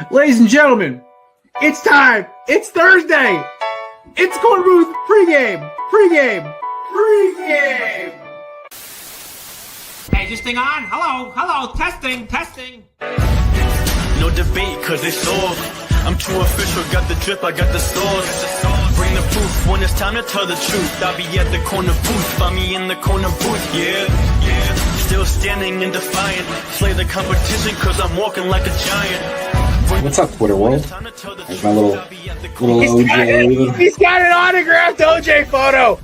Ladies and gentlemen, it's time. It's Thursday. It's Korner Booth pregame. Hey, is this thing on? Hello, testing. No debate, cause it's all. I'm too official, got the drip, I got the sauce. Bring the proof when it's time to tell the truth. I'll be at the corner booth, find me in the corner booth, yeah. Still standing and defiant. Slay the competition, cause I'm walking like a giant. What's up, Twitter world? There's my little OJ. He's got an autographed OJ photo.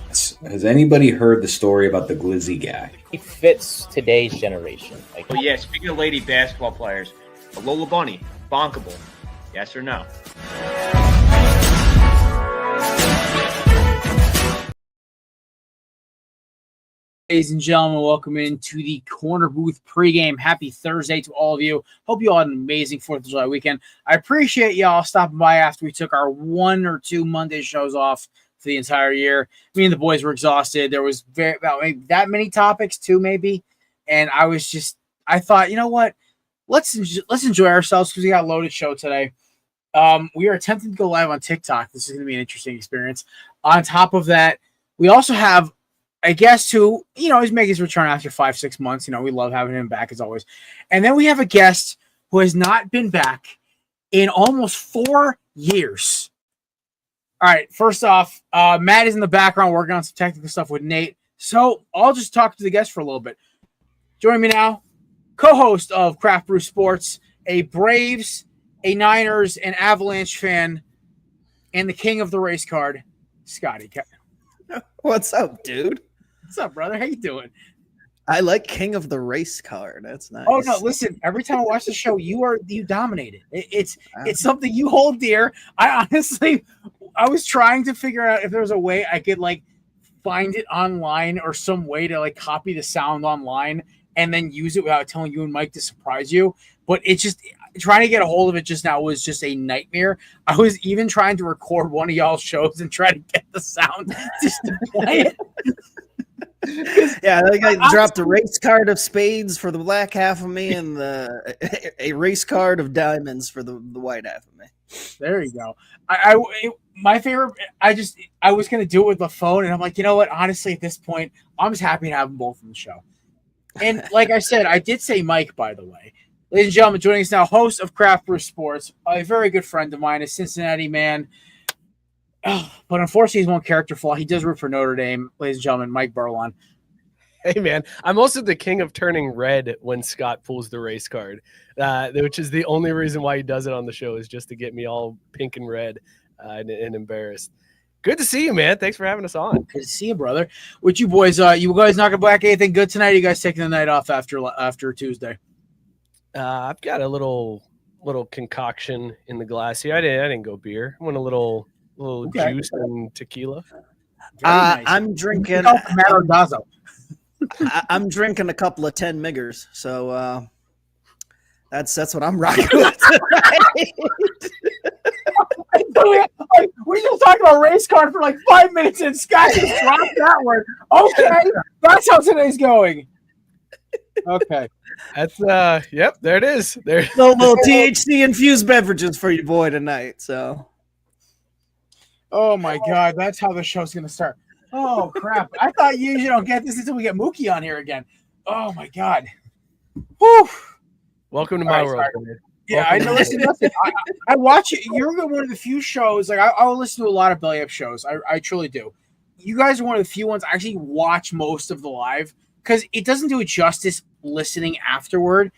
Has anybody heard the story about the Glizzy guy? He fits today's generation. Oh yeah, speaking of lady basketball players, the Lola Bunny, bonkable. Yes or no? Ladies and gentlemen, welcome into the Korner Booth pregame. Happy Thursday to all of you. Hope you all had an amazing 4th of July weekend. I appreciate y'all stopping by after we took our 1 or 2 Monday shows off for the entire year. Me and the boys were exhausted. There was about maybe that many topics, 2 maybe. And I thought, you know what? Let's enjoy ourselves because we got a loaded show today. We are attempting to go live on TikTok. This is going to be an interesting experience. On top of that, we also have a guest who, he's making his return after 5-6 months. We love having him back as always. And then we have a guest who has not been back in almost 4 years. All right, first off, Matt is in the background working on some technical stuff with Nate. So I'll just talk to the guest for a little bit. Joining me now, co-host of Craft Brew Sports, a Braves, a Niners, an Avalanche fan, and the king of the race card, Scotty. What's up, dude? What's up, brother? How you doing? I like king of the race card. That's nice. Oh no, listen. Every time I watch the show, you dominate it. It's something you hold dear. I was trying to figure out if there was a way I could find it online or some way to copy the sound online and then use it without telling you and Mike to surprise you. But it's just trying to get a hold of it just now was just a nightmare. I was even trying to record one of y'all's shows and try to get the sound just to play it. Yeah, I dropped the race card of spades for the black half of me and a race card of diamonds for the white half of me. There you go. My favorite. I was gonna do it with the phone, and I'm like, you know what? Honestly, at this point, I'm just happy to have them both on the show. And like I said, I did say Mike, by the way. Ladies and gentlemen, joining us now, host of Craft Brew Sports, a very good friend of mine, a Cincinnati man. Oh, but unfortunately, he's one character flaw. He does root for Notre Dame. Ladies and gentlemen, Mike Burlon. Hey, man, I'm also the king of turning red when Scott pulls the race card, which is the only reason why he does it on the show is just to get me all pink and red and embarrassed. Good to see you, man. Thanks for having us on. Good to see you, brother. With you boys, you guys not gonna black anything good tonight? Or you guys taking the night off after Tuesday? I've got a little concoction in the glass here. I didn't go beer. I want a little okay. Juice and tequila. Nice. I'm drinking. I'm drinking a couple of 10 Miggers, so that's what I'm rocking with tonight. We just talking about race card for 5 minutes, and Scott just dropped that word. Okay, that's how today's going. Okay. That's yep, there it is. There. Little THC infused beverages for you boy tonight. So. Oh my God, that's how the show's gonna start. Oh crap! I thought you usually don't get this until we get Mookie on here again. Oh my God. Whew. Welcome to my world. Yeah, I know. Listen. I watch it. You're one of the few shows. I'll listen to a lot of belly up shows. I truly do. You guys are one of the few ones I actually watch most of the live because it doesn't do it justice listening afterward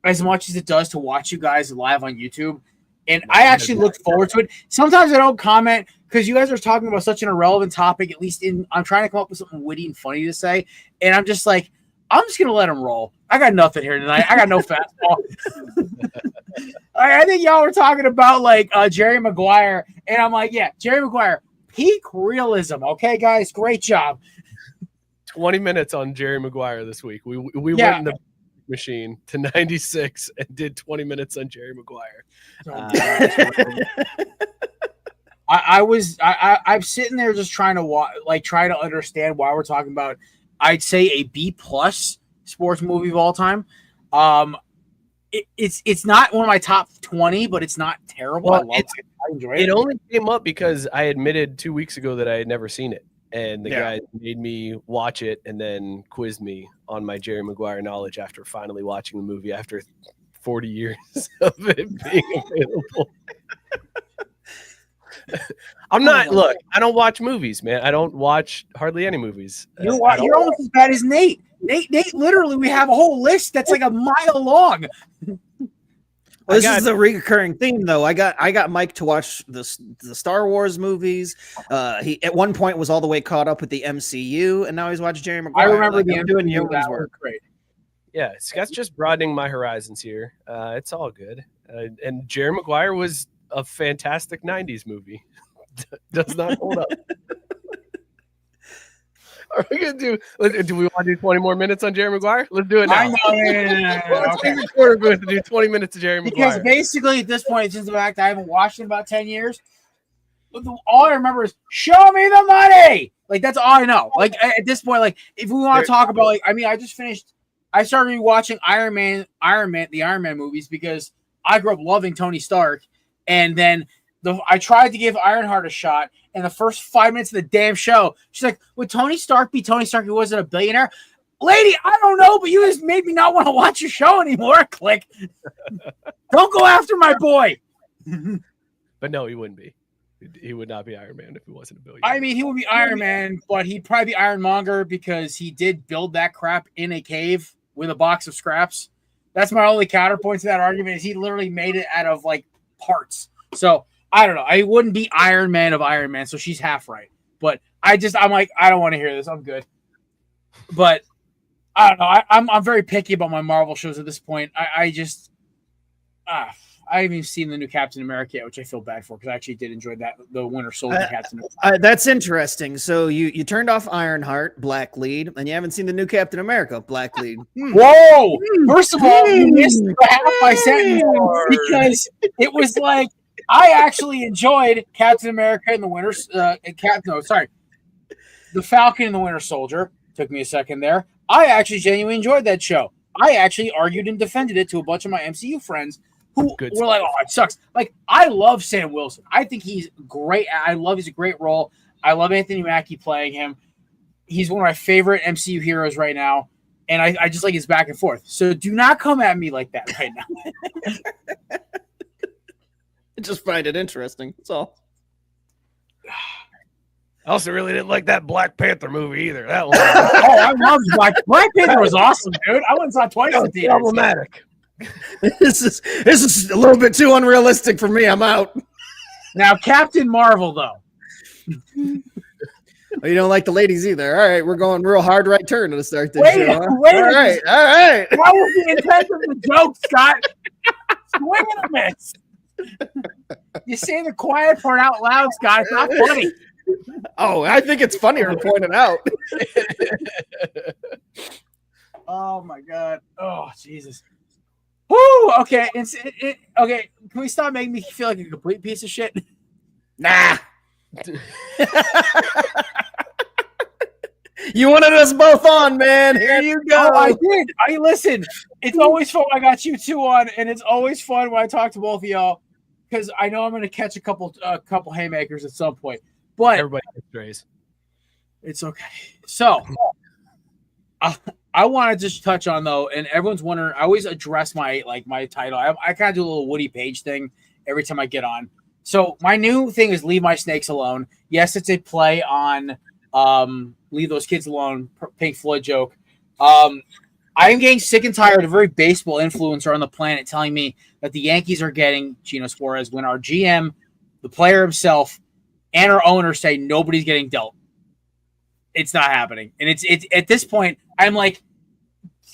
as much as it does to watch you guys live on YouTube. And I actually look forward to it. Sometimes I don't comment because you guys are talking about such an irrelevant topic. At least I'm trying to come up with something witty and funny to say, and I'm just like, I'm just gonna let them roll. I got nothing here tonight. I got no fastball. I think y'all were talking about Jerry Maguire, and I'm like, yeah, Jerry Maguire, peak realism. Okay, guys, great job. 20 minutes on Jerry Maguire this week. We went in the machine to 96 and did 20 minutes on Jerry Maguire. I'm sitting there just trying to try to understand why we're talking about, I'd say, a B+ sports movie of all time. it's not one of my top 20, but it's not terrible. Well, I love it. I enjoy it. It only came up because I admitted 2 weeks ago that I had never seen it. And the guy made me watch it and then quizzed me on my Jerry Maguire knowledge after finally watching the movie after 40 years of it being available. Look, I don't watch movies, man. I don't watch hardly any movies. You're almost as bad as Nate. Nate, literally, we have a whole list that's like a mile long. Well, this is a recurring theme, though. I got Mike to watch the Star Wars movies. He at one point was all the way caught up with the MCU, and now he's watching Jerry Maguire. I remember I'm doing yeoman's work. Great. Yeah, Scott's just broadening my horizons here. It's all good. And Jerry Maguire was a fantastic 90s movie. Does not hold up. Are we gonna do we want to do 20 more minutes on Jerry Maguire? Let's do it now. I know. Let's take the Korner Booth to do 20 minutes of Jerry Maguire. Because basically at this point, since the fact I haven't watched it in about 10 years, all I remember is show me the money. Like that's all I know. Like at this point, like if we want to talk about like, I mean, I started watching the Iron Man movies because I grew up loving Tony Stark, and then I tried to give Ironheart a shot, and the first 5 minutes of the damn show, she's like, would Tony Stark be Tony Stark who wasn't a billionaire? Lady, I don't know, but you just made me not want to watch your show anymore. Click. Don't go after my boy. But no, he wouldn't be. He would not be Iron Man if he wasn't a billionaire. I mean, he would be Iron Man, but he'd probably be Ironmonger because he did build that crap in a cave with a box of scraps. That's my only counterpoint to that argument is he literally made it out of like parts. So I don't know. I wouldn't be Iron Man of Iron Man, so she's half right. But I'm like, I don't want to hear this. I'm good. But I don't know. I'm very picky about my Marvel shows at this point. I haven't even seen the new Captain America yet, which I feel bad for because I actually did enjoy the Winter Soldier Captain America. That's interesting. So you turned off Ironheart, Black Lead, and you haven't seen the new Captain America, Black Lead. Whoa! First of all, you missed half my sentence because it was like I actually enjoyed Captain America and the the Falcon and the Winter Soldier. Took me a second there. I actually genuinely enjoyed that show. I actually argued and defended it to a bunch of my MCU friends who were like, oh, it sucks. Like, I love Sam Wilson. I think he's great. He's a great role. I love Anthony Mackie playing him. He's one of my favorite MCU heroes right now. And I just like his back and forth. So do not come at me like that right now. I just find it interesting. That's all. I also really didn't like that Black Panther movie either. That one. I love Black Panther was awesome, dude. I went and saw it twice in theaters. Problematic. This is a little bit too unrealistic for me. I'm out. Now, Captain Marvel, though. Well, you don't like the ladies either. All right, we're going real hard right turn to start this show. Huh? Wait. All right. That was the intent of the joke, Scott. Swing and a miss. You say the quiet part out loud, Scott. It's not funny. Oh, I think it's funnier to point it out. Oh my God. Oh Jesus. Woo. Okay. Okay. Can we stop making me feel like a complete piece of shit? Nah. You wanted us both on, man. Here you go. Oh, I did. Listen. It's always fun when I got you two on, and it's always fun when I talk to both of y'all because I know I'm going to catch a couple haymakers at some point. But everybody strays. It's okay. So I want to just touch on though, and everyone's wondering. I always address my title. I kind of do a little Woody Page thing every time I get on. So my new thing is leave my snakes alone. Yes, it's a play on leave those kids alone. Pink Floyd joke. I am getting sick and tired of a very baseball influencer on the planet telling me that the Yankees are getting Gino Suarez when our GM, the player himself, and our owner say nobody's getting dealt. It's not happening. And it's at this point, I'm like,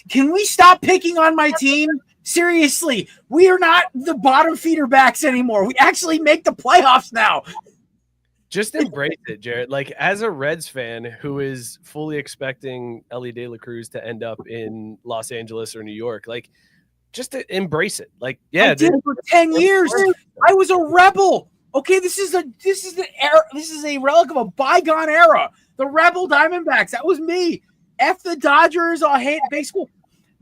can we stop picking on my team? Seriously, we are not the bottom feeder backs anymore. We actually make the playoffs now. Just embrace it, Jared. Like, as a Reds fan who is fully expecting Ellie De La Cruz to end up in Los Angeles or New York, like, just embrace it. Like, yeah, I did for 10 years. I was a Rebel. Okay, this is a relic of a bygone era. The Rebel Diamondbacks. That was me. F the Dodgers. I hate baseball.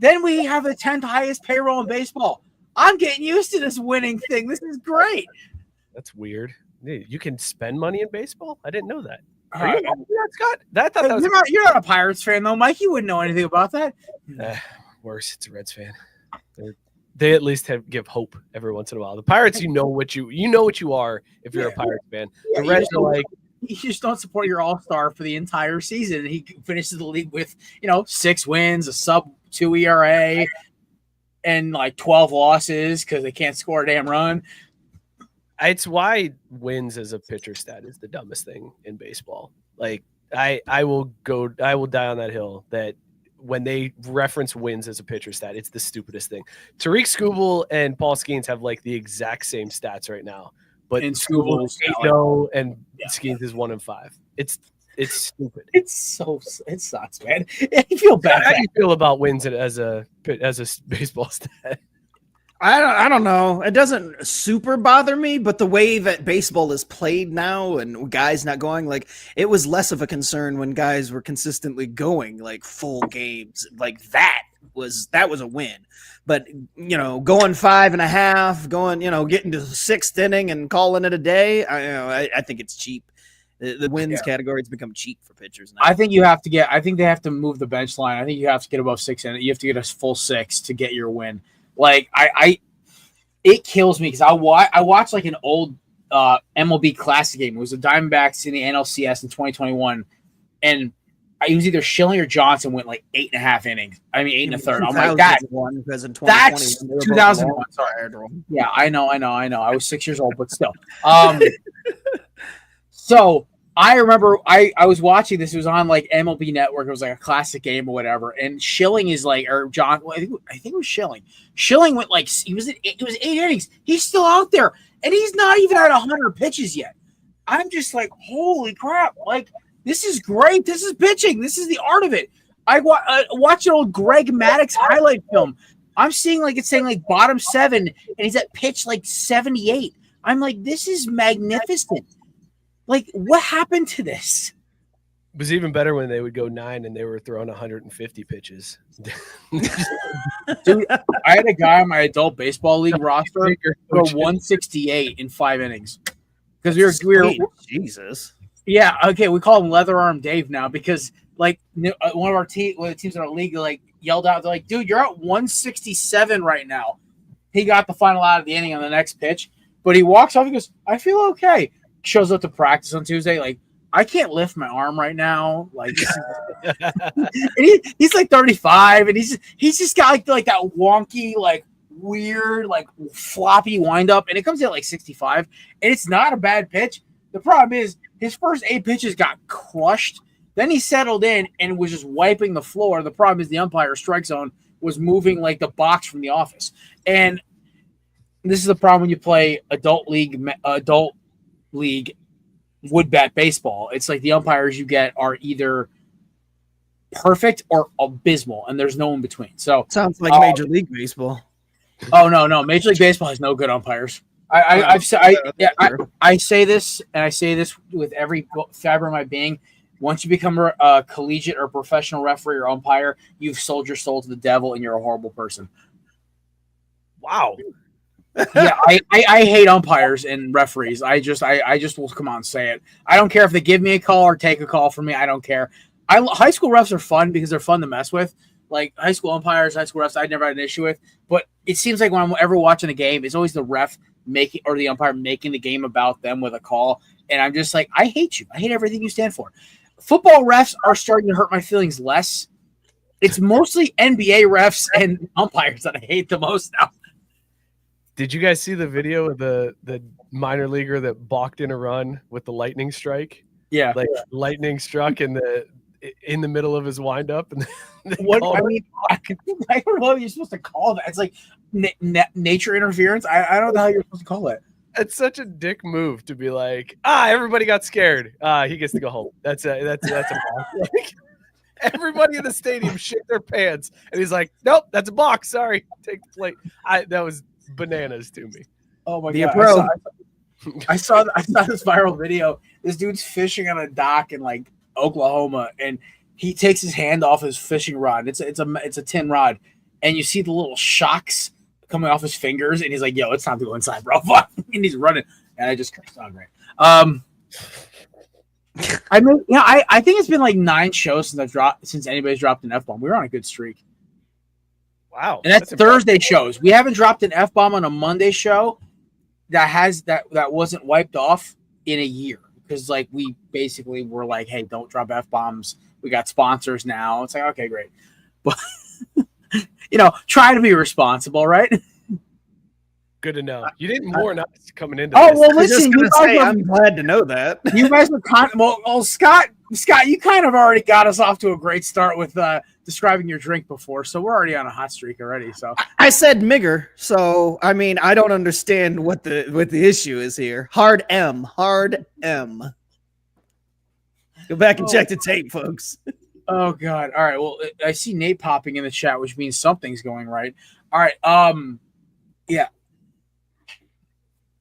Then we have the 10th highest payroll in baseball. I'm getting used to this winning thing. This is great. That's weird. You can spend money in baseball? I didn't know that. Are you Scott? I thought that was you're not a Pirates fan, though, Mike. You wouldn't know anything about that. Worse. It's a Reds fan. They at least give hope every once in a while. The Pirates, you know what you are if you're a Pirates fan. The Reds are like, you just don't support your All-Star for the entire season. He finishes the league with 6 wins, a sub-2 ERA, and like 12 losses because they can't score a damn run. It's why wins as a pitcher stat is the dumbest thing in baseball. Like I will die on that hill that when they reference wins as a pitcher stat, it's the stupidest thing. Tariq Skubal and Paul Skeens have like the exact same stats right now, but Skubal is 8-0 and Skeens is 1-5. It's stupid. It sucks, man. I feel bad. How do you feel about wins as a baseball stat? I don't know. It doesn't super bother me, but the way that baseball is played now and guys not going, like, it was less of a concern when guys were consistently going like full games. Like that was a win. But going 5.5, going getting to the 6th inning and calling it a day, I think it's cheap. The wins category has become cheap for pitchers now. I think they have to move the bench line. I think you have to get above 6 innings. You have to get a full 6 to get your win. Like it kills me because I watched like an old MLB Classic game. It was the Diamondbacks in the NLCS in 2021, and it was either Schilling or Johnson went like 8.5 innings. I mean 8 1/3. I'm like that's 2001. Sorry, yeah, I know. I was 6 years old, but still. So I remember I was watching this. It was on like MLB Network. It was like a classic game or whatever. And Schilling is like, or John, I think it was Schilling. Schilling went like it was 8 innings. He's still out there, and he's not even at 100 pitches yet. I'm just like, holy crap! Like this is great. This is pitching. This is the art of it. I watched an old Greg Maddux highlight film. I'm seeing like it's saying like bottom 7, and he's at pitch like 78. I'm like, this is magnificent. Like, what happened to this? It was even better when they would go 9 and they were throwing 150 pitches. Dude, I had a guy on my adult baseball league roster for 168 in 5 innings. Because we were Jesus. Yeah, okay, we call him Leather Arm Dave now because like one of the teams in our league like yelled out, they're like, dude, you're at 167 right now. He got the final out of the inning on the next pitch, but he walks off and goes, I feel okay. Shows up to practice on Tuesday, like, I can't lift my arm right now. Like, and he's like 35, and he's just got like that wonky, like weird, like floppy windup, and it comes in at like 65, and it's not a bad pitch. The problem is his first 8 pitches got crushed. Then he settled in and was just wiping the floor. The problem is the umpire strike zone was moving like the box from the office, and this is the problem when you play adult league wood bat baseball. It's like the umpires you get are either perfect or abysmal, and there's no in between. So sounds like Major League Baseball. Oh no, Major League Baseball has no good umpires. I say this, and I say this with every fiber of my being. Once you become a collegiate or professional referee or umpire, you've sold your soul to the devil, and you're a horrible person. Wow. Yeah, I hate umpires and referees. I just will come on and say it. I don't care if they give me a call or take a call from me. I don't care. High school refs are fun because they're fun to mess with. Like high school umpires, high school refs, I never had an issue with. But it seems like when I'm ever watching a game, it's always the ref making or the umpire making the game about them with a call. And I'm just like, I hate you. I hate everything you stand for. Football refs are starting to hurt my feelings less. It's mostly NBA refs and umpires that I hate the most now. Did you guys see the video of the minor leaguer that balked in a run with the lightning strike? Yeah, like lightning struck in the middle of his windup. And I don't know how you're supposed to call that. It's like nature interference. I don't know how you're supposed to call it. It's such a dick move to be like, everybody got scared. He gets to go home. That's a like, everybody in the stadium shit their pants, and he's like, nope, that's a balk. Sorry, take the plate. That was bananas to me. Oh my god! I saw this viral video. This dude's fishing on a dock in like Oklahoma, and he takes his hand off his fishing rod. It's a tin rod, and you see the little shocks coming off his fingers, and he's like, "Yo, it's time to go inside, bro!" And he's running, and I just cursed. Oh, great. I mean, I think it's been like 9 shows since anybody's dropped an F-bomb. We were on a good streak. Wow, and that's Thursday shows. We haven't dropped an F-bomb on a Monday show that wasn't wiped off in a year, because like we basically were like, "Hey, don't drop F-bombs. We got sponsors now." It's like, okay, great, but try to be responsible, right? Good to know. You didn't warn us coming into Oh, this. well, listen, I'm glad to know that. You guys were Scott, you kind of already got us off to a great start with describing your drink before, so we're already on a hot streak already. So I said Migger, so I mean I don't understand what the issue is here. Hard M. Go back and check the tape, folks. Oh God! All right. Well, I see Nate popping in the chat, which means something's going right. All right. Yeah.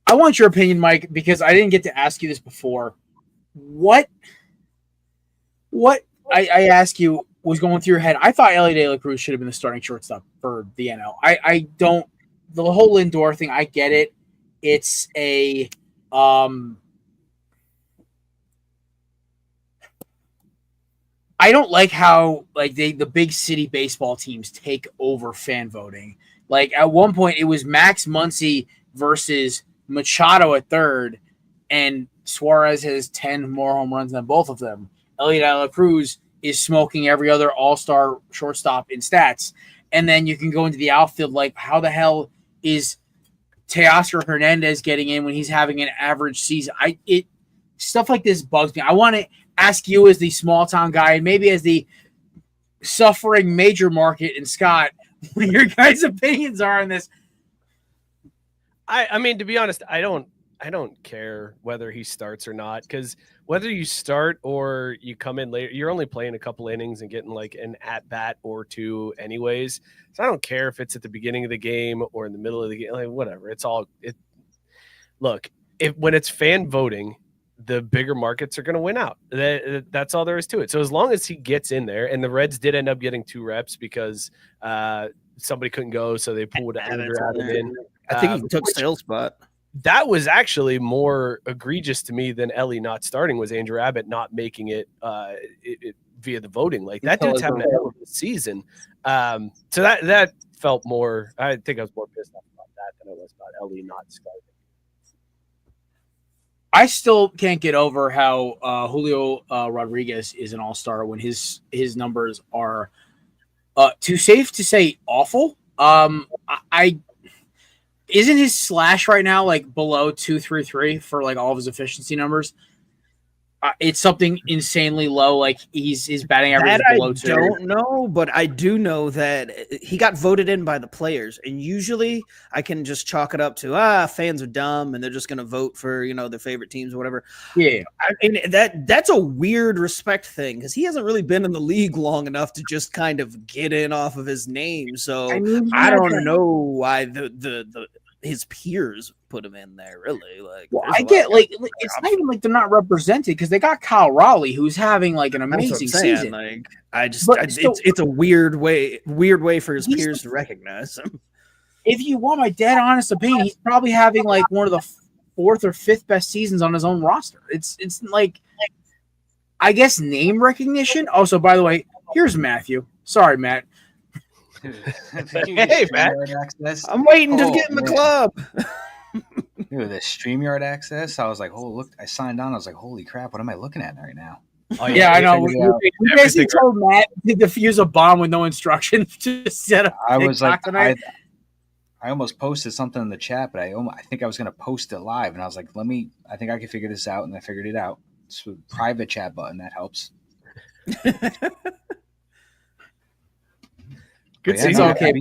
I want your opinion, Mike, because I didn't get to ask you this before. What I asked you was going through your head. I thought Ellie De La Cruz should have been the starting shortstop for the NL. I don't. The whole Lindor thing, I get it. It's a I don't like how like the big city baseball teams take over fan voting. Like at one point it was Max Muncy versus Machado at third, and Suarez has 10 more home runs than both of them. Elliot De La Cruz is smoking every other All-Star shortstop in stats. And then you can go into the outfield, like how the hell is Teoscar Hernandez getting in when he's having an average season? Stuff like this bugs me. I want to ask you as the small town guy, and maybe as the suffering major market, and Scott, what your guys' opinions are on this. I mean, to be honest, I don't care whether he starts or not, because whether you start or you come in later, you're only playing a couple innings and getting like an at bat or two anyways. So I don't care if it's at the beginning of the game or in the middle of the game, like whatever. It's all it. Look, when it's fan voting, the bigger markets are going to win out. That's all there is to it. So as long as he gets in there, and the Reds did end up getting 2 reps because somebody couldn't go, so they pulled Andrew Adam in. I think he took Sale's spot. That was actually more egregious to me than Ellie not starting, was Andrew Abbott not making it, via the voting. Like that dude's having a hell of a season. So that felt more. I think I was more pissed off about that than I was about Ellie not starting. I still can't get over how Julio Rodriguez is an all-star when his numbers are too safe to say awful. Isn't his slash right now like below 233 for like all of his efficiency numbers? It's something insanely low. Like his batting average is below 2. I don't know, but I do know that he got voted in by the players, and usually I can just chalk it up to fans are dumb and they're just going to vote for their favorite teams or whatever. Yeah, that's a weird respect thing, because he hasn't really been in the league long enough to just kind of get in off of his name. So I don't know why his peers put him in there, really. Like, well, I get like it's not even like they're not represented, because they got Kyle Raleigh, who's having like an amazing season. Like, it's a weird way for his peers to recognize him. If you want my dead honest opinion, he's probably having like one of the 4th or 5th best seasons on his own roster. It's like I guess name recognition. Also, by the way, here's Matthew. Sorry, Matt. Hey, Matt. I'm waiting to get in the club. Dude, the StreamYard access, I was like, oh, look, I signed on. I was like, holy crap, what am I looking at right now? Oh, yeah, I know. We basically told Matt to defuse a bomb with no instruction to set up. I was like, tonight. I almost posted something in the chat, but I think I was going to post it live. And I was like, I think I can figure this out. And I figured it out. It's a private chat button. That helps. Good season. Okay,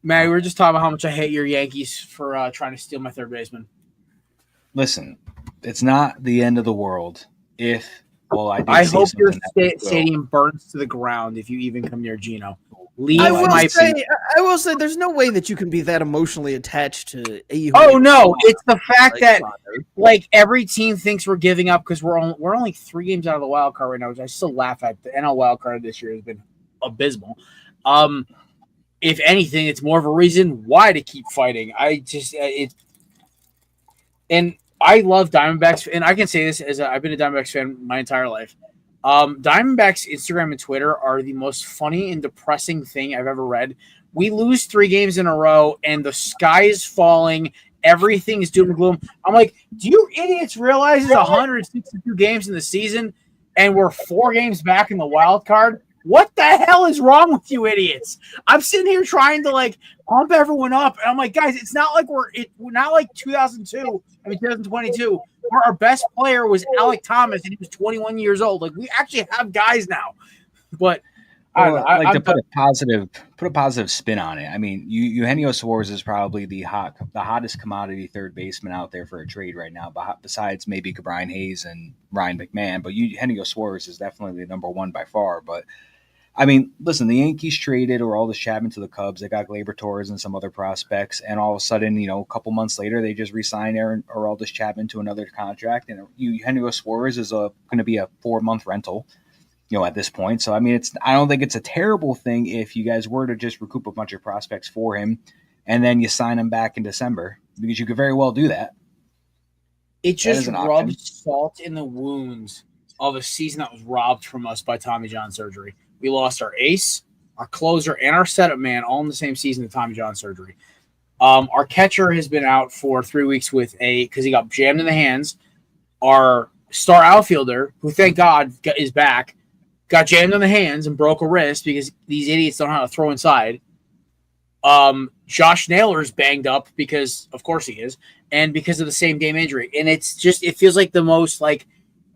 Matt, we were just talking about how much I hate your Yankees for trying to steal my third baseman. Listen, it's not the end of the world if, I hope your stadium burns to the ground if you even come near Gino. I will say there's no way that you can be that emotionally attached to a. Oh no, it's the fact that like every team thinks we're giving up because we're only 3 games out of the wild card right now, which I still laugh at. The NL wild card this year has been abysmal. If anything, it's more of a reason why to keep fighting. And I love Diamondbacks, and I can say this as I've been a Diamondbacks fan my entire life. Diamondbacks Instagram and Twitter are the most funny and depressing thing I've ever read. We lose 3 games in a row, and the sky is falling. Everything's doom and gloom. I'm like, do you idiots realize it's 162 games in the season, and we're 4 games back in the wild card? What the hell is wrong with you idiots? I'm sitting here trying to like pump everyone up, and I'm like, guys, it's not like we're not like 2022, where our best player was Alec Thomas and he was 21 years old. Like, we actually have guys now, but to put a positive spin on it. I mean, Eugenio Suarez is probably the hottest commodity third baseman out there for a trade right now, besides maybe Brian Hayes and Ryan McMahon. But Eugenio Suarez is definitely the number one by far. But I mean, listen, the Yankees traded Aroldis Chapman to the Cubs. They got Gleyber Torres and some other prospects, and all of a sudden, a couple months later, they just re-signed Aroldis Chapman to another contract, and Eugenio Suarez is going to be a 4-month rental. At this point. So, I mean, I don't think it's a terrible thing if you guys were to just recoup a bunch of prospects for him and then you sign him back in December, because you could very well do that. It just rubs salt in the wounds of a season that was robbed from us by Tommy John surgery. We lost our ace, our closer, and our setup man all in the same season of Tommy John surgery. Our catcher has been out for 3 weeks because he got jammed in the hands. Our star outfielder, who thank God is back, got jammed in the hands and broke a wrist because these idiots don't know how to throw inside. Josh Naylor's banged up because, of course, he is, and because of the same game injury. And it feels like the most like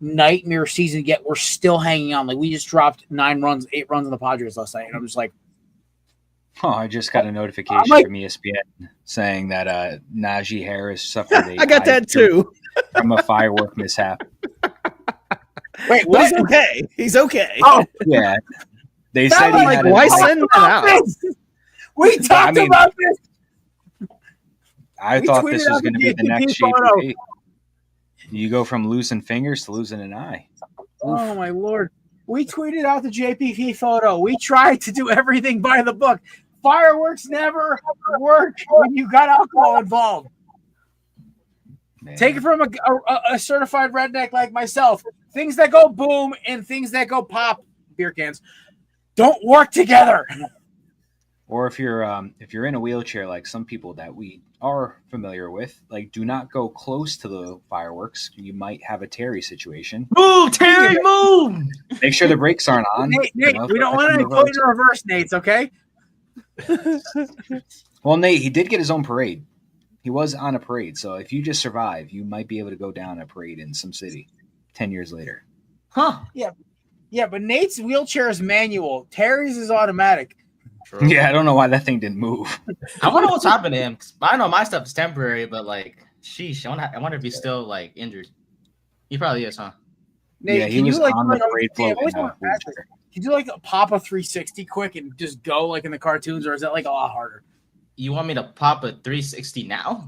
nightmare season yet. We're still hanging on. Like, we just dropped 8 runs on the Padres last night, and I'm just like, oh, I just got a notification from ESPN saying that Najee Harris suffered I got that too from a firework mishap. Wait, what? He's okay. He's okay. Oh, yeah. They said he had why send that out? We talked about this. I thought this was going to be the next JPP. You go from losing fingers to losing an eye. Oh, my Lord. We tweeted out the JPP photo. We tried to do everything by the book. Fireworks never work when you got alcohol involved. Man. Take it from a certified redneck like myself. Things that go boom and things that go pop, beer cans, don't work together. Or if you're in a wheelchair, like some people that we are familiar with, like, do not go close to the fireworks. You might have a Terry situation. Move, Terry, move! Make sure the brakes aren't on. Nate, we don't want to put in reverse, Nate's, okay? Well, Nate, he did get his own parade. He was on a parade, so if you just survive, you might be able to go down a parade in some city 10 years later. Huh. Yeah, but Nate's wheelchair is manual. Terry's is automatic. True. Yeah, I don't know why that thing didn't move. I wonder what's happened to him. I know my stuff is temporary, but like, sheesh, I wonder if he's still like injured. He probably is, huh? Nate, yeah, he was on the parade float. Can you like pop a 360 quick and just go like in the cartoons, or is that like a lot harder? You want me to pop a 360 now?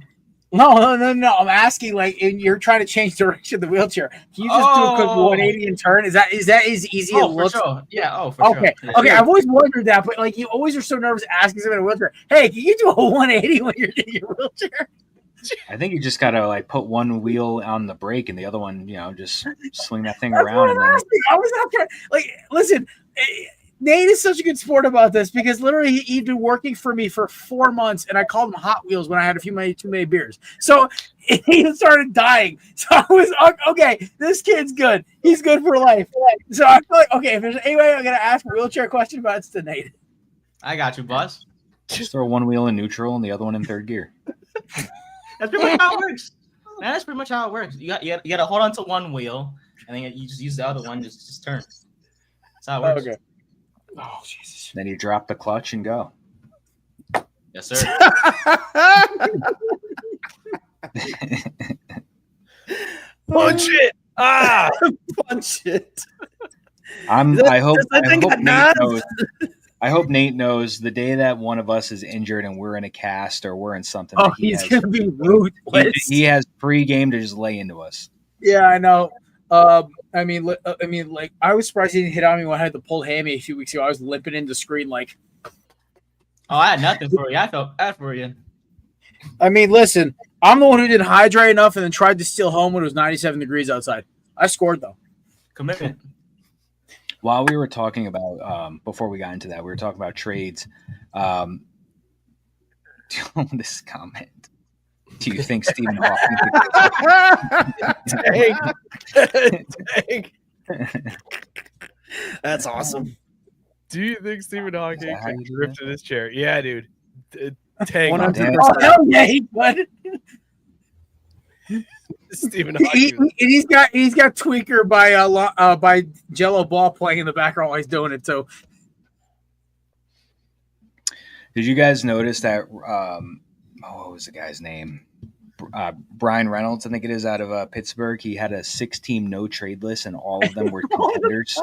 No. I'm asking, like, you're trying to change direction of the wheelchair. Can you just do a quick 180 and turn? Is that as easy as it looks? Sure. Yeah. Okay. Sure. Okay. I've always wondered that, but like, you always are so nervous asking someone in a wheelchair. Hey, can you do a 180 when you're in your wheelchair? I think you just gotta like put one wheel on the brake and the other one, just swing that thing around. And then... I was not trying. Like, listen. Nate is such a good sport about this because literally he'd been working for me for 4 months, and I called him Hot Wheels when I had too many beers. So he started dying. So I was okay. This kid's good. He's good for life. So I feel like, okay, if there's any way I'm gonna ask a wheelchair question about, it's to Nate. I got you, boss. Just throw one wheel in neutral and the other one in third gear. That's pretty much how it works. Man, that's pretty much how it works. You got to hold on to one wheel, and then you just use the other one. Just turn. That's how it works. Okay. Oh, Jesus. Then you drop the clutch and go. Yes, sir. Punch it. Punch it. I hope Nate knows the day that one of us is injured and we're in a cast or we're in something. Oh, he's going to be ruthless. He has free game to just lay into us. Yeah, I know. I mean, like, I was surprised he didn't hit on me when I had the pulled hammy a few weeks ago. I was limping into the screen like, Oh, I had nothing for you. I felt bad for you. I mean, listen, I'm the one who didn't hydrate enough and then tried to steal home when it was 97 degrees outside. I scored, though. Commitment. While we were talking about, before we got into that, we were talking about trades. This comment. Do you think Stephen Hawking? Dang. That's awesome. Do you think Stephen Hawking can rip to this chair? Yeah, dude. Tank. 100%. Oh, hell yeah, he would. Stephen Hawking. He's got Tweaker by Jello Ball playing in the background while he's doing it too. Did you guys notice that? What was the guy's name? Brian Reynolds, I think it is, out of Pittsburgh. He had a 6-team no trade list, and all of them were contenders.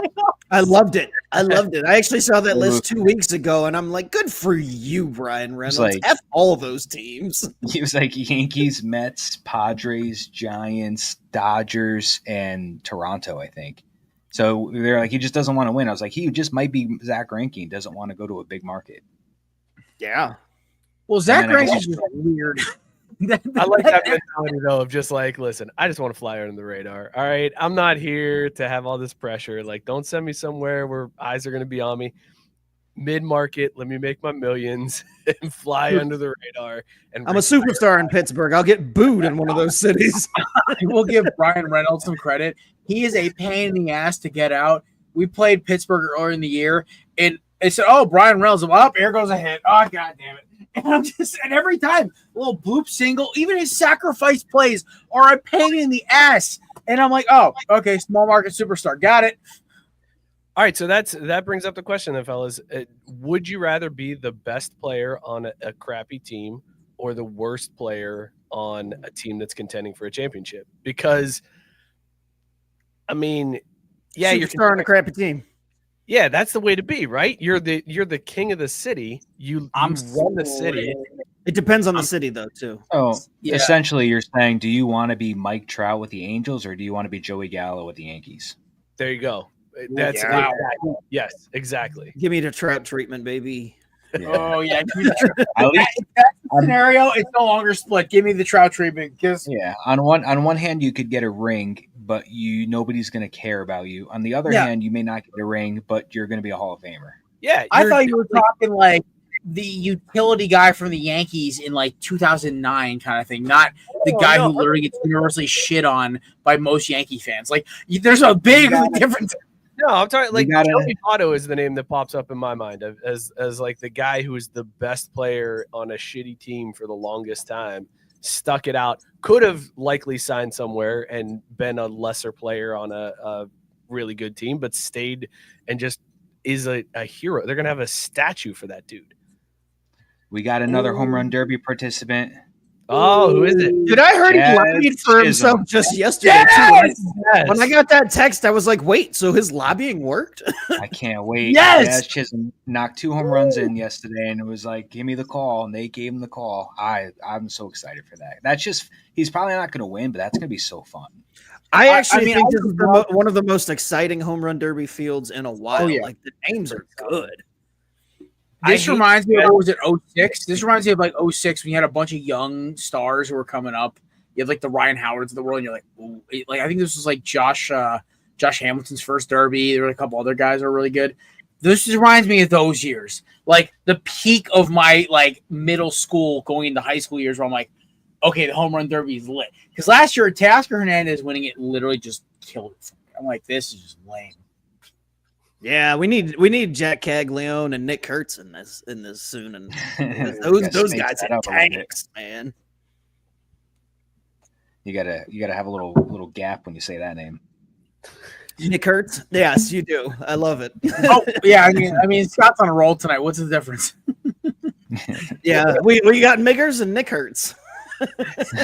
I loved it. I actually saw that list 2 weeks ago, and I'm like, good for you, Brian Reynolds. Like, F all those teams. He was like Yankees, Mets, Padres, Giants, Dodgers, and Toronto, I think. So they're like, he just doesn't want to win. I was like, he just might be Zach Greinke, doesn't want to go to a big market. Yeah. Well, Zach Greinke's just weird. I like that mentality, though, of just like, listen, I just want to fly under the radar. All right, I'm not here to have all this pressure. Like, don't send me somewhere where eyes are going to be on me. Mid-market, let me make my millions and fly under the radar. And I'm a superstar in Pittsburgh. I'll get booed in one of those cities. We'll give Brian Reynolds some credit. He is a pain in the ass to get out. We played Pittsburgh earlier in the year, and it said, "Oh, Brian Reynolds, up here goes a hit. Oh, god damn it!" And every time, a little bloop single, even his sacrifice plays are a pain in the ass. And I'm like, oh, okay, small market superstar, got it. All right, so that brings up the question then, fellas. Would you rather be the best player on a crappy team or the worst player on a team that's contending for a championship? Because, I mean, yeah, superstar on a crappy team. Yeah, that's the way to be, right? You're the king of the city. You run the city. It depends on the city, though, too. Oh, yeah. Essentially, you're saying, do you want to be Mike Trout with the Angels or do you want to be Joey Gallo with the Yankees? There you go. That's exactly. Yes, exactly. Give me the Trout treatment, baby. Yeah. Oh yeah, at least that's the scenario. It's no longer split. Give me the Trout treatment, because on one hand you could get a ring, but nobody's going to care about you. On the other hand, you may not get a ring, but you're going to be a Hall of Famer. Yeah, I thought you were talking like the utility guy from the Yankees in like 2009 kind of thing, not the guy who literally gets universally shit on by most Yankee fans. Like, there's a big difference. No, I'm talking like Joey Votto is the name that pops up in my mind as like the guy who is the best player on a shitty team for the longest time, stuck it out, could have likely signed somewhere and been a lesser player on a really good team, but stayed and just is a hero. They're going to have a statue for that dude. We got another home run derby participant. Oh, who is it? Dude, I heard he lobbied for himself just yesterday. Yes! Too. When I got that text, I was like, wait, so his lobbying worked? I can't wait. Yes! Jazz Chisholm knocked 2 home runs in yesterday, and it was like, give me the call, and they gave him the call. I'm so excited for that. That's just – he's probably not going to win, but that's going to be so fun. I actually think this is one of the most exciting home run derby fields in a while. Oh, yeah. Like, the names are good. This reminds me of, what was it, 06? This reminds me of like 06 when you had a bunch of young stars who were coming up. You had like the Ryan Howards of the world, and you're like, ooh. Like I think this was like Josh Hamilton's first derby. There were a couple other guys that were really good. This just reminds me of those years. Like the peak of my like middle school going into high school years where I'm like, okay, the home run derby is lit. Because last year, Tasker Hernandez winning it literally just killed it. I'm like, this is just lame. Yeah, we need Jack Caglione and Nick Kurtz in this soon, and those guys are tanks, man. You gotta have a little gap when you say that name. Nick Kurtz, yes, you do. I love it. Oh yeah, I mean Scott's on a roll tonight. What's the difference? Yeah, we got Miggers and Nick Kurtz. Scott's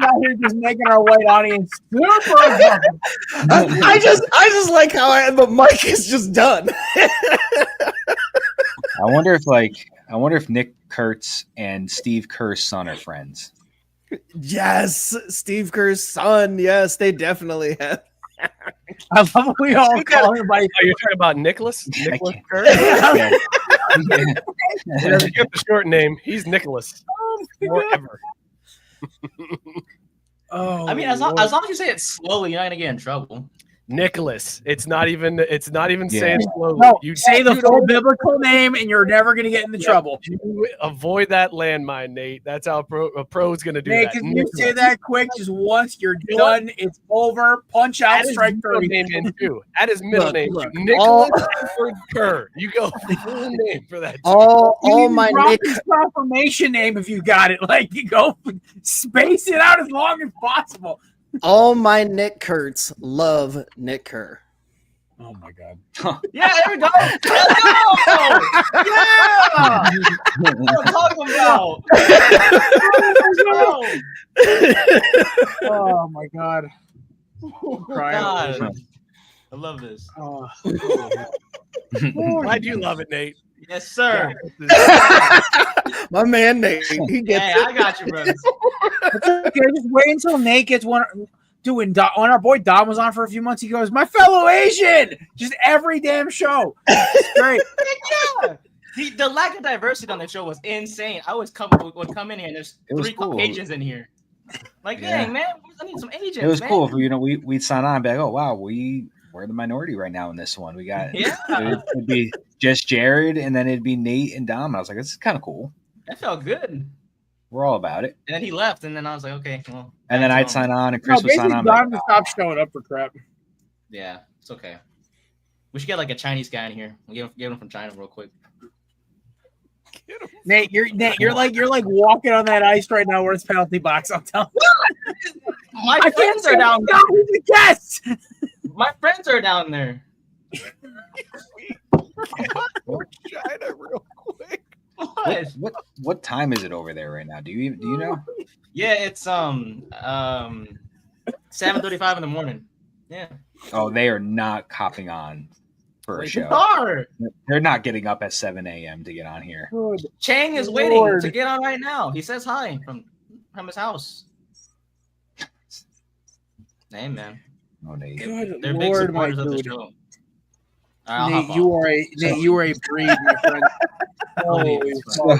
out here just making our white audience super uncomfortable. I just like how but Mike is just done. I wonder if Nick Kurtz and Steve Kerr's son are friends. Yes, Steve Kerr's son. Yes, they definitely have. I love what we all call him by. Oh, you're talking about Nicholas? Nicholas Kerr? Yeah. He doesn't get the short name. He's Nicholas. Forever. Oh, I mean, as long as you say it slowly, you're not gonna get in trouble. Nicholas. It's not even saying slowly. No, You say the full biblical name, and you're never gonna get in the trouble. You avoid that landmine, Nate. That's how a pro's gonna do Nate, that. if you say that quick, just once, you're done. It's over. Punch out, Add his strike middle 30. name in too. Add his middle name. Look, Nicholas Edward Kerr. You go full name for that. All my drop Nick. his confirmation name if you got it. Like, you go space it out as long as possible. All my Nick Kurtz love Nick Kerr. Oh my god. Yeah, there we go. Let's go. Yeah. What I'm talking about. Oh my god. God. I love this. Oh. Why do you love it, Nate? Yes, sir. My man Nate. He gets Hey, I got you, brother. Okay, just wait until Nate gets one. Dude, when our boy Dom was on for a few months, he goes, "My fellow Asian," just every damn show. It's great. Yeah. The lack of diversity on the show was insane. I would come in here and there's It was 3 cool. Caucasians in here. Like, Yeah. dang, man, I need some Asians. It was man. cool. We'd sign on and be like, oh, wow, we're the minority right now in this one. We got Yeah. it'd be just Jared, and then it'd be Nate and Dom. I was like, this is kind of cool. That felt good. And We're all about it. then he left, and then I was like, okay, well. And then I'd sign on, and Chris would sign on. Dom to stop showing up for crap. Yeah, it's okay. We should get like a Chinese guy in here. We'll get him from China real quick. Nate, you're like walking on that ice right now where it's penalty box. I'm telling you. My I friends can't are down there. Who's the guest? My friends are down there. China real quick. What? What time is it over there right now? Do you know? Yeah, it's 7:35 in the morning. Yeah. Oh, they are not copping on for a They show. are. They're not getting up at 7 a.m. to get on here. Chang is Lord. waiting to get on right now. He says hi from his house. Hey, man. Oh, Nate. Good They're big Lord, my supporters of the dude. show. All right, I'll Nate, hop you off. are a breed, my friend. Holy fuck.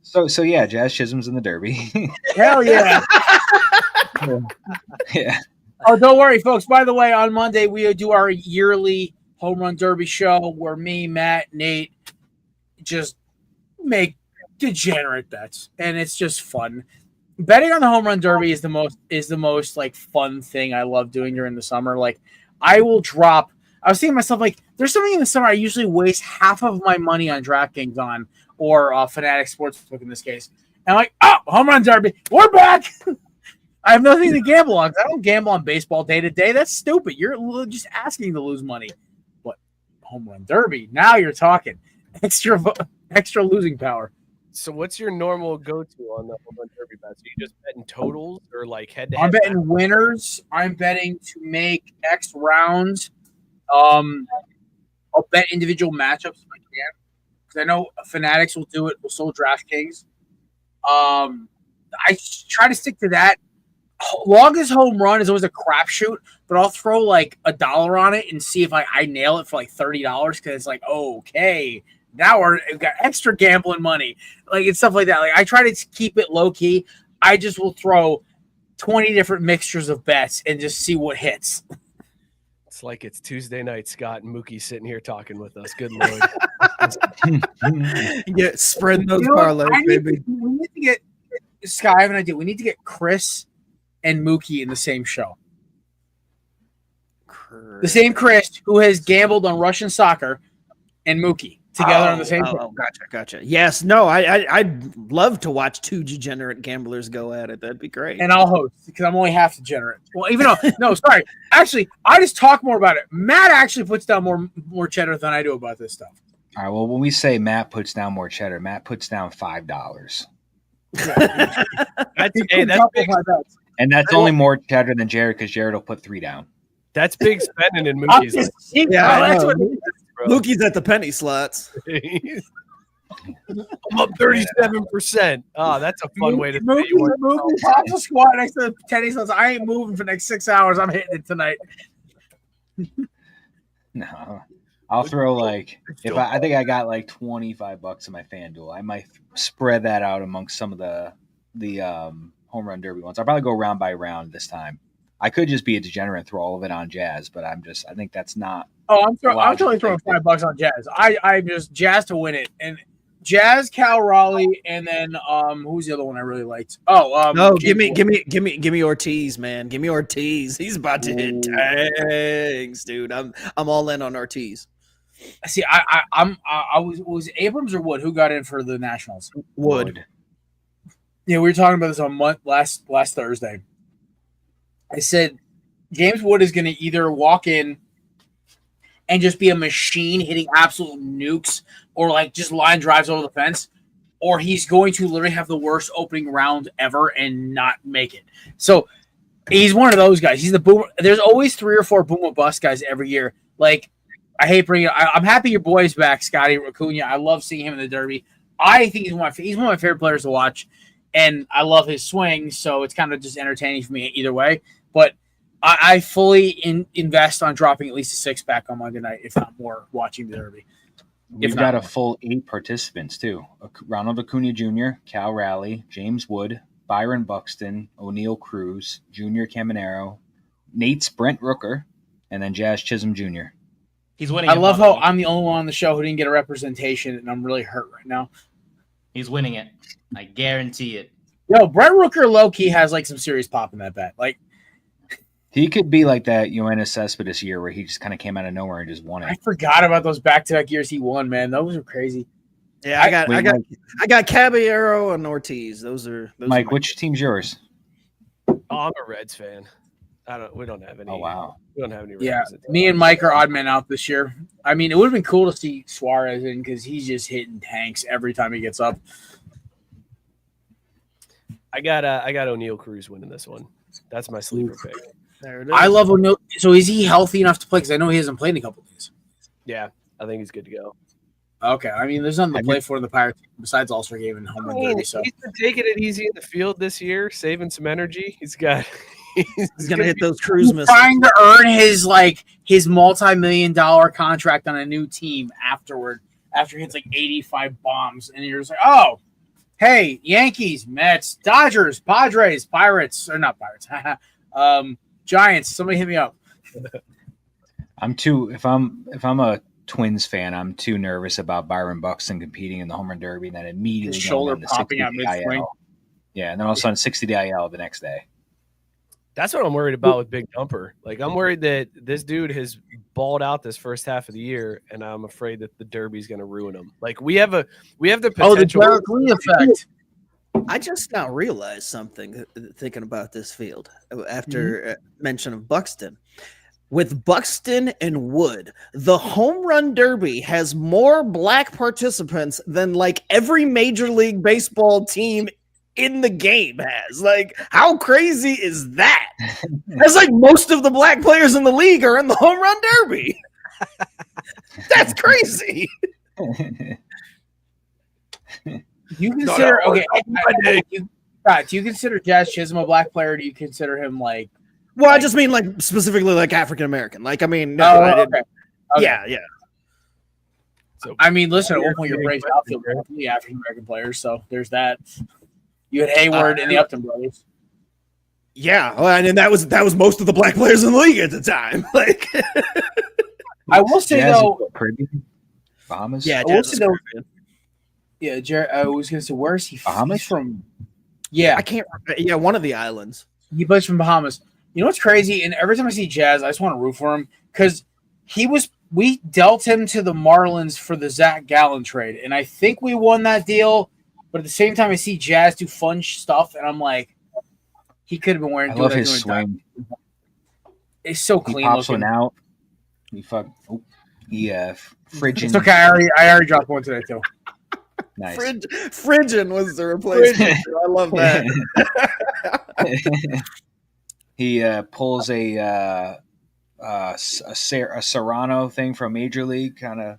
So yeah, Jazz Chisholm's in the Derby. Hell yeah. Yeah. Oh, don't worry, folks. By the way, on Monday, we do our yearly Home Run Derby show where me, Matt, Nate just make degenerate bets. And it's just fun. Betting on the Home Run Derby is the most like fun thing I love doing during the summer. Like, I was thinking to myself, like, there's something in the summer I usually waste half of my money on DraftKings on, or Fanatic Sportsbook in this case. And I'm like, oh, Home Run Derby, we're back. I have nothing to gamble on. I don't gamble on baseball day to day. That's stupid. You're just asking to lose money. But Home Run Derby, now you're talking extra losing power. So what's your normal go-to on the Home Run Derby bets? Are you just betting totals or like head-to-head? I'm betting winners. I'm betting to make X rounds. I'll bet individual matchups if I can, because I know Fanatics will do it. So DraftKings. I try to stick to that. Longest home run is always a crapshoot, but I'll throw like $1 on it and see if I nail it for like $30, because it's like, okay, now we've got extra gambling money. Like, it's stuff like that. Like, I try to keep it low key. I just will throw 20 different mixtures of bets and just see what hits. It's like it's Tuesday night, Scott and Mookie sitting here talking with us. Good Lord. Get spreading those You know what? parlays, baby. We need to get Sky. I have an idea. We need to get Chris and Mookie in the same show. The same Chris who has gambled on Russian soccer and Mookie together on the same show. Oh, gotcha. Yes, no, I'd love to watch two degenerate gamblers go at it. That'd be great. And I'll host because I'm only half degenerate. Well, even though no, sorry. Actually, I just talk more about it. Matt actually puts down more cheddar than I do about this stuff. All right. Well, when we say Matt puts down more cheddar, Matt puts down $5, That's big. and that's only more cheddar than Jared, because Jared will put 3 down. That's big spending in Mookie's life. Yeah, that's what Bro. Mookie's at the penny slots. I'm up 37%. Oh, that's a fun way to say you want. Mookie pops a squat next to the tennis. I ain't moving for the next 6 hours. I'm hitting it tonight. No, I'll throw like if I think I got like $25 in my FanDuel. I might spread that out amongst some of the home run derby ones. I'll probably go round by round this time. I could just be a degenerate and throw all of it on Jazz, but I think that's not. Oh, I'm totally throwing $5 on Jazz. I just Jazz to win it, and Jazz, Cal Raleigh, and then who's the other one I really liked? No, give me Ortiz, man. Give me Ortiz. He's about to hit tanks, dude. I'm all in on Ortiz. See, I was Abrams or Wood who got in for the Nationals? Wood. Yeah, we were talking about this on last Thursday. I said James Wood is going to either walk in and just be a machine hitting absolute nukes or like just line drives over the fence, or he's going to literally have the worst opening round ever and not make it. So he's one of those guys. He's the boom. There's always 3 or 4 boom or bust guys every year. Like, I hate bringing it. I'm happy your boy's back, Scotty Acuna. I love seeing him in the Derby. I think he's one of my favorite players to watch, and I love his swing, so it's kind of just entertaining for me either way. But I fully invest on dropping at least a 6-pack on Monday night, if not more, watching the Derby. We've got a full 8 participants, too. Ronald Acuna Jr., Cal Raleigh, James Wood, Byron Buxton, O'Neill Cruz, Junior Caminero, Nate's Brent Rooker, and then Jazz Chisholm Jr. He's winning. I love how I'm the only one on the show who didn't get a representation, and I'm really hurt right now. He's winning it. I guarantee it. Yo, Brent Rooker low-key has like some serious pop in that bet. Like, he could be like that Yoenis Cespedes year where he just kind of came out of nowhere and just won it. I forgot about those back-to-back years he won, man. Those were crazy. Yeah, I got Caballero and Ortiz. Those Mike, which team's yours? Oh, I'm a Reds fan. We don't have any. Oh wow. We don't have any. Yeah, me and Mike are odd men out this year. I mean, it would have been cool to see Suarez in because he's just hitting tanks every time he gets up. I got O'Neill Cruz winning this one. That's my sleeper pick. There it is. I love O'Neill. So is he healthy enough to play? Because I know he hasn't played in a couple of days. Yeah, I think he's good to go. Okay, I mean, there's nothing to play for in the Pirates besides All-Star game and home run derby. So he's been taking it easy in the field this year, saving some energy. He's gonna hit those cruise missiles. Trying to earn his multi-million-dollar contract on a new team afterward. After he hits like 85 bombs, and you're just like, oh, hey, Yankees, Mets, Dodgers, Padres, Pirates, or not Pirates, Giants. Somebody hit me up. If I'm a Twins fan, I'm too nervous about Byron Buxton competing in the home run derby and then immediately his shoulder popping out mid-swing. Yeah, and then all of a sudden 60 to IL the next day. That's what I'm worried about with Big Dumper. Like, I'm worried that this dude has balled out this first half of the year, and I'm afraid that the Derby's going to ruin him. Like, we have the potential. The Derek Lee effect. I just now realized something thinking about this field after mention of Buxton. With Buxton and Wood, the home run derby has more black participants than like every Major League Baseball team in the game has. Like, how crazy is that? That's like most of the black players in the league are in the home run derby. That's crazy. You consider do you consider Jazz Chisholm a black player? Or do you consider him like? Well, I just mean like specifically like African American. Like, I mean, okay. Yeah. So, I mean, listen, at one point your Braves outfield were completely African American players, so there's that. You had Hayward and the Upton brothers. Yeah, well, and that was most of the black players in the league at the time. Like, I will say though, Bahamas. Yeah, I will say though. Yeah, I was gonna say, where is he? Bahamas? He's from. Yeah, I can't. Yeah, one of the islands. He plays from Bahamas. You know what's crazy? And every time I see Jazz, I just want to root for him because we dealt him to the Marlins for the Zach Gallen trade, and I think we won that deal. But at the same time, I see Jazz do fun stuff, and I'm like, he could have been wearing. I love his swing. It's so clean. He pops looking. one out. Frigid. It's okay. I already dropped one today too. Nice. Frigid was the replacement. I love that. He pulls a a Serrano thing from Major League, kind of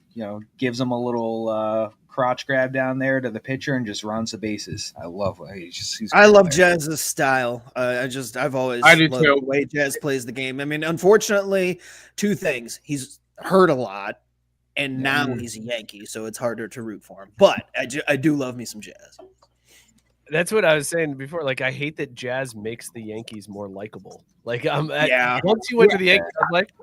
gives him a little crotch grab down there to the pitcher and just runs the bases. I love it. I love Jazz's style. I've always I do loved too. the way Jazz plays the game. I mean, unfortunately, two things: he's hurt a lot, and now he's a Yankee, so it's harder to root for him. But I do love me some Jazz. That's what I was saying before. Like, I hate that Jazz makes the Yankees more likable. Like, once you went to the Yankees, I'm like,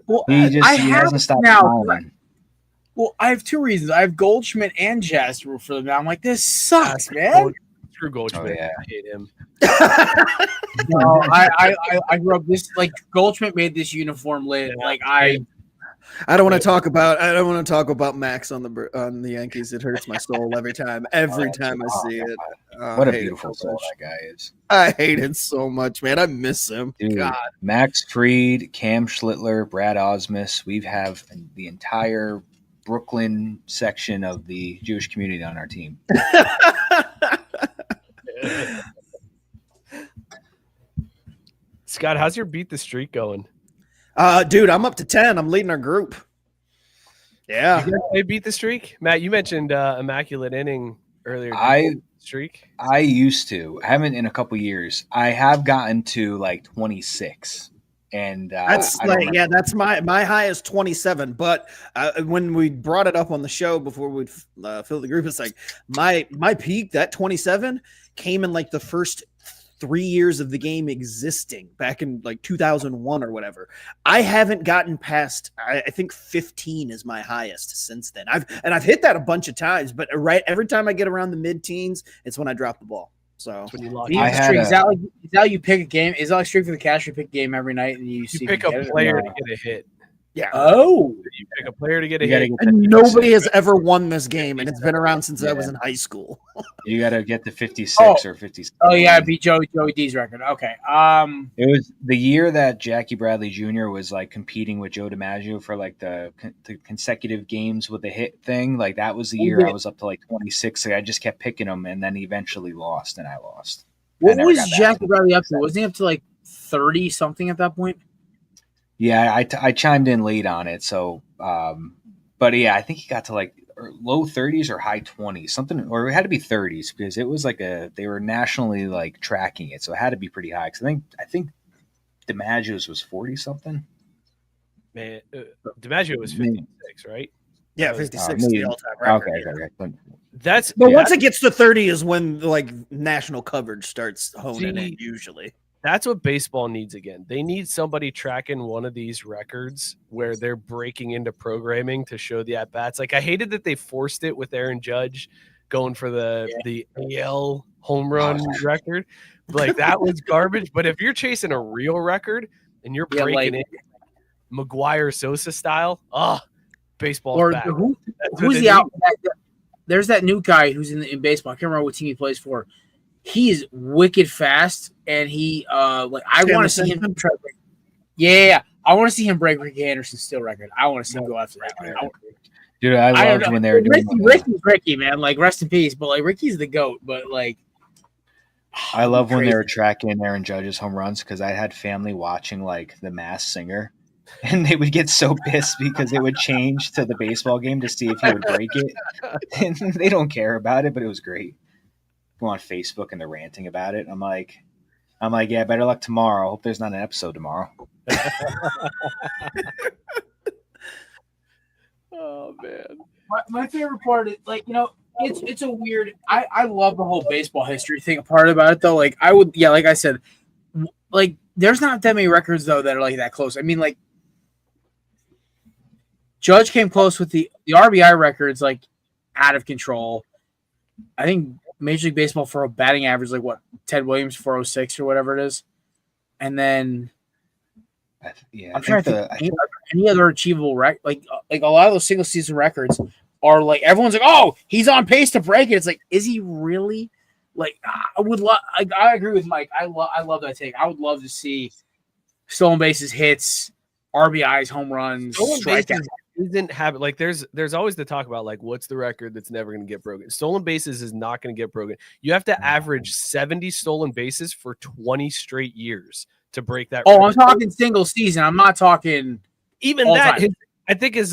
well, he hasn't stopped smiling. Well, I have two reasons. I have Goldschmidt and Jazz to root for them now. I'm like, this sucks, man. True Goldschmidt. Oh, yeah. I hate him. No, I grew up this like Goldschmidt made this uniform lit. Like I don't want to talk about Max on the Yankees. It hurts my soul every time I see it. What a beautiful soul that guy is. I hate it so much, man. I miss him. Dude, God. Max Fried, Cam Schlittler, Brad Osmus. We have the entire Brooklyn section of the Jewish community on our team. Scott, how's your beat the streak going? Dude, I'm up to 10. I'm leading our group. Yeah. They beat the streak? Matt, you mentioned immaculate inning earlier. Streak? I used to. I haven't in a couple years. I have gotten to like 26. And that's that's my high is 27. But when we brought it up on the show before we'd fill the group, it's like my peak, that 27, came in like the first 3 years of the game existing back in like 2001 or whatever. I haven't gotten past, I think 15 is my highest since then. I've hit that a bunch of times, but every time I get around the mid-teens, it's when I drop the ball. So is that like you pick a game? Is that like streak for the cash? You pick a game every night and you pick a player to get a hit. Yeah. Oh, you pick a player to get a hit. And nobody has ever won this game, and it's been around since I was in high school. You got to get the 56 or 57. Oh yeah, I beat Joey D's record. Okay. It was the year that Jackie Bradley Jr. was like competing with Joe DiMaggio for like the consecutive games with the hit thing. Like that was the year I was up to like 26. So I just kept picking him, and then he eventually lost, and I lost. What was Jackie Bradley up to? Wasn't he up to like 30 something at that point? Yeah, I chimed in late on it. So, but yeah, I think he got to like low 30s or high 20s, something, or it had to be 30s because it was like they were nationally like tracking it, so it had to be pretty high. Because I think DiMaggio's was 40 something. Man, DiMaggio was 56, right? Yeah, 56 is the all-time record. Okay. But once it gets to 30 is when like national coverage starts honing in usually. That's what baseball needs again. They need somebody tracking one of these records where they're breaking into programming to show the at-bats. Like I hated that they forced it with Aaron Judge going for the AL home run record. Like that was garbage. But if you're chasing a real record and you're breaking it McGuire Sosa style, baseball's or back. Who's the out? There's that new guy who's in baseball. I can't remember what team he plays for. He's wicked fast, and he I want to see him try. Yeah, I want to see him break Ricky Anderson's steal record. I want to see him go after that. Dude, I loved when they were doing Ricky's Ricky, man. Like rest in peace, but like Ricky's the GOAT. But like, I love when they were tracking Aaron Judge's home runs because I had family watching like The Masked Singer. And they would get so pissed because it would change to the baseball game to see if he would break it. And they don't care about it, but it was great. Go on Facebook and they're ranting about it. I'm like, yeah, better luck tomorrow. Hope there's not an episode tomorrow. Oh man. My favorite part is it's a weird I love the whole baseball history thing part about it though. Like I would like I said, like there's not that many records though that are like that close. I mean like Judge came close with the RBI records like out of control. I think Major League Baseball for a batting average, like what, Ted Williams 406 or whatever it is. And then I'm trying to think any other achievable record. Like a lot of those single season records are like everyone's like, oh, he's on pace to break it. It's like, is he really? Like I would love. I agree with Mike. I love that take. I would love to see stolen bases, hits, RBIs, home runs, strikeouts. Isn't habit like there's always the talk about like what's the record that's never going to get broken. Stolen bases is not going to get broken. You have to average 70 stolen bases for 20 straight years to break that. Oh, record. I'm talking single season. I'm not talking even all that. time. I think the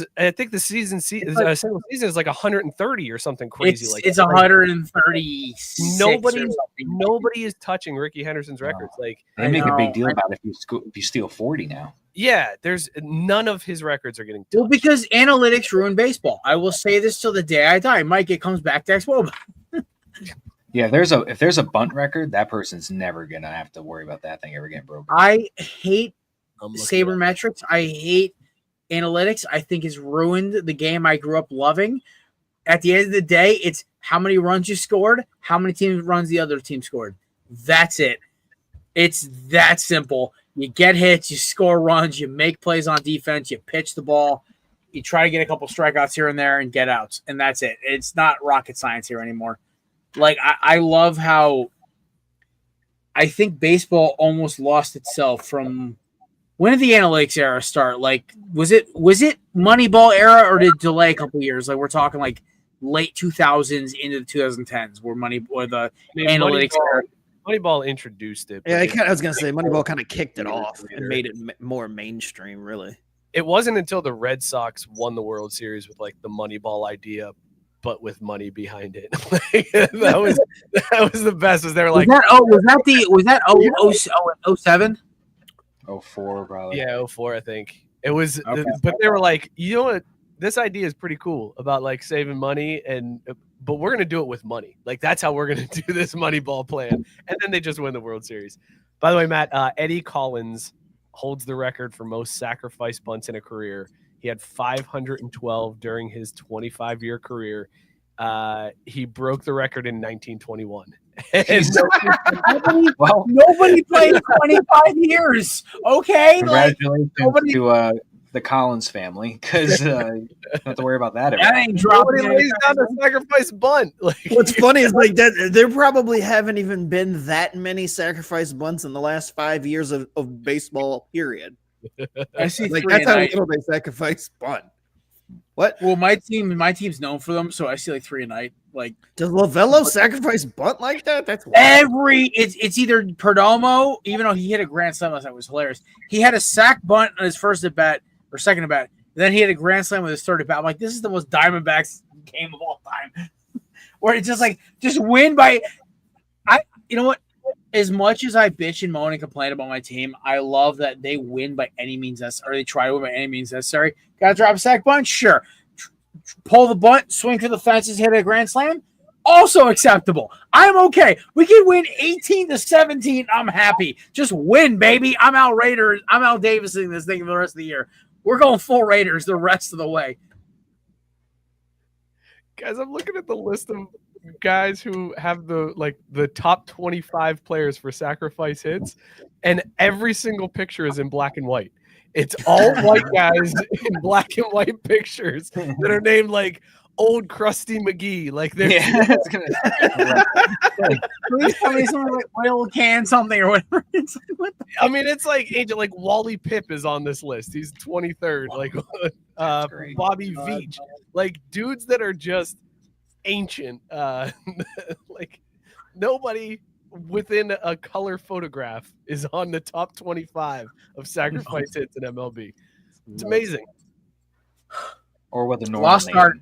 single season is like 130 or something crazy. It's 136. Nobody is touching Ricky Henderson's records. Like they make a big deal about it if you steal 40 now. Yeah, there's none of his records are getting touched. Well, because analytics ruin baseball. I will say this till the day I die. Mike, it comes back to Expo. Yeah, if there's a bunt record, that person's never gonna have to worry about that thing ever getting broken. I hate sabermetrics. I hate analytics. I think it's ruined the game I grew up loving. At the end of the day, it's how many runs you scored, how many runs the other team scored. That's it. It's that simple. You get hits, you score runs, you make plays on defense, you pitch the ball, you try to get a couple strikeouts here and there and get outs, and that's it. It's not rocket science here anymore. Like, I love how I think baseball almost lost itself from when did the analytics era start? Like, was it Moneyball era or did it delay a couple years? Like, we're talking like late 2000s into the 2010s where the analytics era. Moneyball introduced it. Yeah, I was going to say Moneyball kind of kicked it off and made it more mainstream, really. It wasn't until the Red Sox won the World Series with like the Moneyball idea, but with money behind it. that was the best. Was there like was that 07? 04 probably. Yeah, 04 I think. It was but they were like, you know what? This idea is pretty cool about like saving money but we're going to do it with money. Like that's how we're going to do this Moneyball plan. And then they just win the World Series. By the way, Matt, Eddie Collins holds the record for most sacrifice bunts in a career. He had 512 during his 25-year career. He broke the record in 1921. Nobody played 25 years. Okay, congratulations to the Collins family because you don't have to worry about that. That ain't dropping. Nobody lays down a sacrifice bunt. What's funny is like that there probably haven't even been that many sacrifice bunts in the last 5 years of baseball. Period. I see like that's how little they sacrifice bunt. What? Well, my team's known for them, so I see like 3 a night. Like, does Lovello sacrifice bunt like that? That's it's either Perdomo, even though he hit a grand slam last night, was hilarious. He had a sack bunt on his first at bat or second at bat. Then he had a grand slam with his third at bat. I'm like, this is the most Diamondbacks game of all time, where it's just win by. You know what? As much as I bitch and moan and complain about my team, I love that they win by any means necessary. Or they try to win by any means necessary. Got to drop a sack bunt? Sure. Pull the bunt, swing through the fences, hit a grand slam? Also acceptable. I'm okay. We can win 18-17. I'm happy. Just win, baby. I'm out Raiders. I'm out Davising this thing for the rest of the year. We're going full Raiders the rest of the way. Guys, I'm looking at the list of guys who have the top 25 players for sacrifice hits, and every single picture is in black and white. It's all white guys in black and white pictures that are named like Old Krusty McGee. Like they're please tell me something like oil can something or whatever. It's like, what the I mean, it's like Wally Pipp is on this list. He's 23rd. Like Bobby Veach. Like dudes that are just ancient. Like nobody within a color photograph is on the top 25 of sacrifice hits in MLB. It's amazing. Or with a normal lost name. art.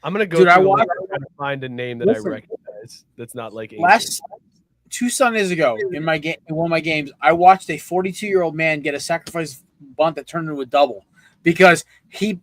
I'm gonna go to find a name that I recognize that's not like last 2 Sundays ago in one of my games, I watched a 42-year-old man get a sacrifice bunt that turned into a double because he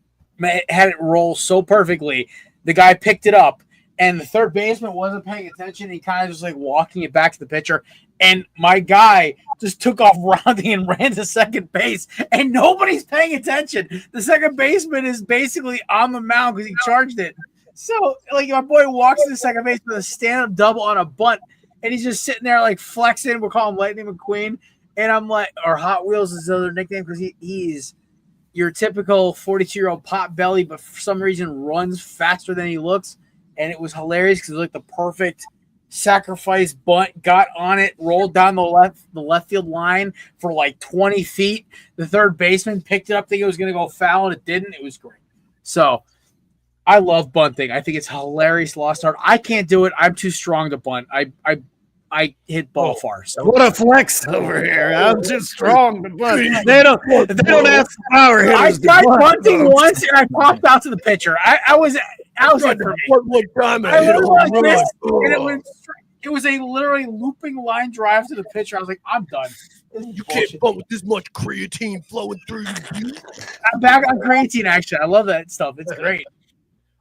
had it roll so perfectly. The guy picked it up, and the third baseman wasn't paying attention. He kind of just like walking it back to the pitcher, and my guy just took off rounding and ran to second base, and nobody's paying attention. The second baseman is basically on the mound because he charged it. So, like, my boy walks to second base with a stand-up double on a bunt, and he's just sitting there like flexing. We'll call him Lightning McQueen, and I'm like, or Hot Wheels is his other nickname because he's your typical 42-year-old pot belly, but for some reason runs faster than he looks. And it was hilarious because it was like the perfect sacrifice bunt, got on it, rolled down the left field line for like 20 feet. The third baseman picked it up, thinking it was going to go foul, and it didn't. It was great. So I love bunting. I think it's hilarious lost art. I can't do it. I'm too strong to bunt. I hit ball far. So What a flex over here. I'm too strong to bunt. They don't ask power hitters. I tried bunting once and I popped out to the pitcher. I was like, One time I was like this, and it was a literally looping line drive to the pitcher. I was like, I'm done. You can't bunt with this much creatine flowing through you. I'm back on creatine action. I love that stuff. It's great.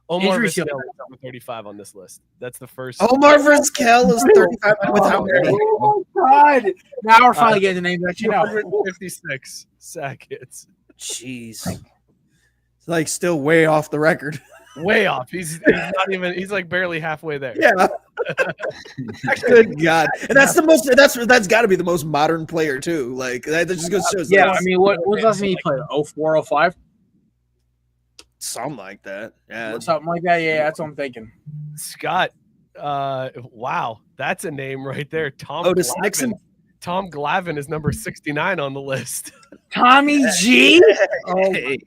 Omar Injury Vizquel shield. is number 35 on this list. That's the first. Omar Vizquel is 35 with how many? Oh my God. Now we're finally getting the names that you know. 156 sack hits. Jeez. It's like still way off the record. Way off. He's not even. He's like barely halfway there. Yeah. Good God. And that's the most. That's got to be the most modern player too. Like that just goes shows. Yeah, I mean, what was the last time he played? 04, 05? Something like that. Yeah. Something like that. Yeah, that's what I'm thinking. Scott. Wow, that's a name right there. Tom Otis Glavine. Nixon. Tom Glavine is number 69 on the list. Tommy G. Oh, Hey,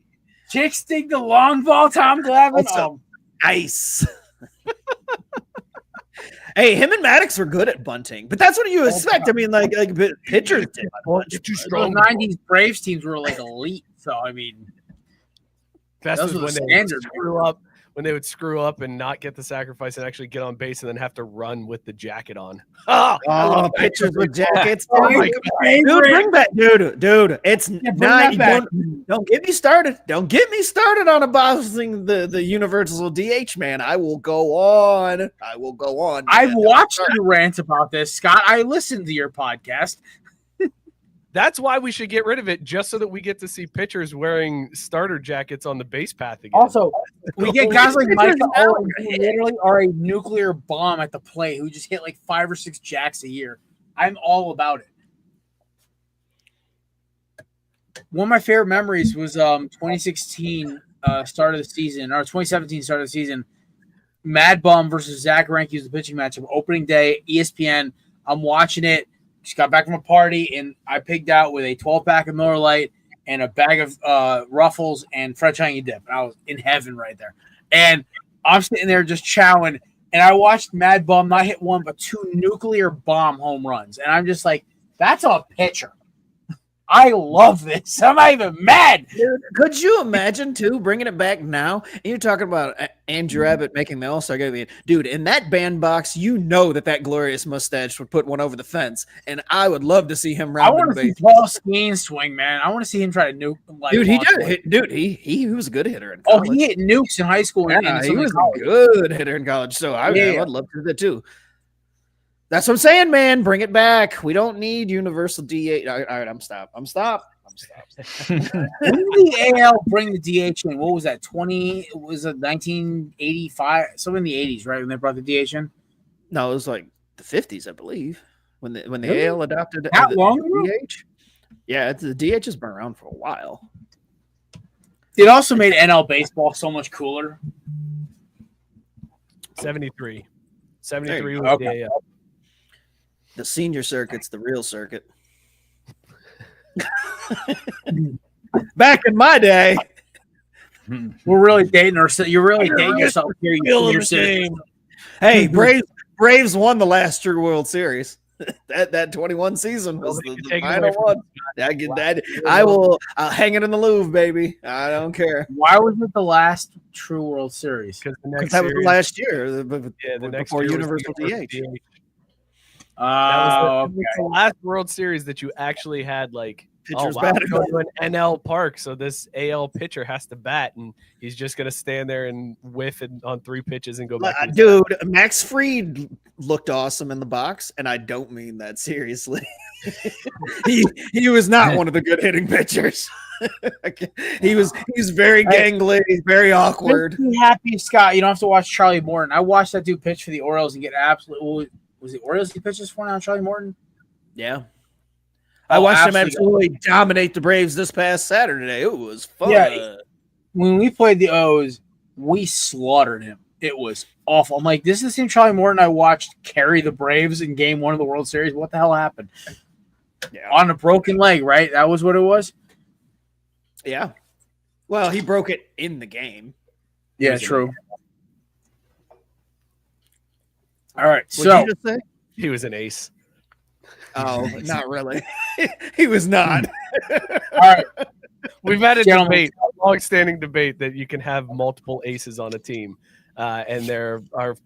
Chick stick the long ball. Tom Glavine. That's nice. Hey, him and Maddox were good at bunting, but that's what you expect. I mean, like pitchers did. Too The strong. 90s Braves teams were like elite. So I mean, That's those were when the they would standards. screw up. When they would screw up and not get the sacrifice and actually get on base and then have to run with the jacket on. Oh, pitchers with jackets. Oh my Dude, God. bring back, dude. It's bring not. that back. Don't get me started. Don't get me started on abolishing the universal DH, man. I will go on. I've man. watched you rant about this, Scott. I listened to your podcast. That's why we should get rid of it, just so that we get to see pitchers wearing starter jackets on the base path again. Also, we get guys like Mike Pitchers Owen who literally are a nuclear bomb at the plate who just hit like 5 or 6 jacks a year. I'm all about it. One of my favorite memories was 2016 start of the season, or 2017 start of the season. Mad Bum versus Zach Greinke was the pitching matchup. Opening day, ESPN. I'm watching it. Just got back from a party, and I pigged out with a 12-pack of Miller Lite and a bag of Ruffles and French onion dip. And I was in heaven right there. And I'm sitting there just chowing, and I watched Mad Bum not hit one but 2 nuclear bomb home runs. And I'm just like, that's a pitcher. I love this. I'm not even mad. Dude, could you imagine too bringing it back now? And you're talking about Andrew Abbott making the All-Star game. Dude, in that bandbox, you know that glorious mustache would put one over the fence, and I would love to see him I round want the to see base. Paul Skeen swing, man. I want to see him try to nuke. Like, Dude, he launch did. play. Dude, he was a good hitter in Oh, college. he hit nukes in high school. Yeah, and he some in was college. a good hitter in college. So I would love to do that too. That's what I'm saying, man. Bring it back. We don't need universal DH. All right, I'm stopped. When did the AL bring the DH in? What was that? 1985? Something in the 80s, right? When they brought the DH in? No, it was like the 50s, I believe, when the Really? AL adopted How the long ago? DH. Yeah, the DH has been around for a while. It also made NL baseball so much cooler. 73. There 73 you was go. the The senior circuit's the real circuit. Back in my day, We're really dating ourselves. You're really dating yourself here. You're hey, Braves won the last true World Series. That 21 season was the final one. I'll hang it in the Louvre, baby. I don't care. Why was it the last true World Series? because the Because next that was the series, last year. the next before year was universal the DH. That was Oh, the last World Series that you actually had like Pitchers wow, batting. we're going to an NL park, so this AL pitcher has to bat, and he's just going to stand there and whiff on 3 pitches and go back. to his Dude, Max Fried looked awesome in the box, and I don't mean that seriously. he was not one of the good hitting pitchers. he was very gangly, very awkward. Makes me happy, Scott. You don't have to watch Charlie Morton. I watched that dude pitch for the Orioles and get absolutely. Was the Orioles he pitches for now, Charlie Morton? Yeah. I watched him absolutely. absolutely dominate the Braves this past Saturday. It was fun. Yeah. When we played the O's, we slaughtered him. It was awful. I'm like, this is the same Charlie Morton I watched carry the Braves in Game 1 of the World Series. What the hell happened? Yeah. On a broken leg, right? That was what it was? Yeah. Well, he broke it in the game. Yeah, true. All right, What did you just say? He was an ace. Oh, not really. He was not. All right, We've had a Gentlemen. long-standing debate that you can have multiple aces on a team, and there are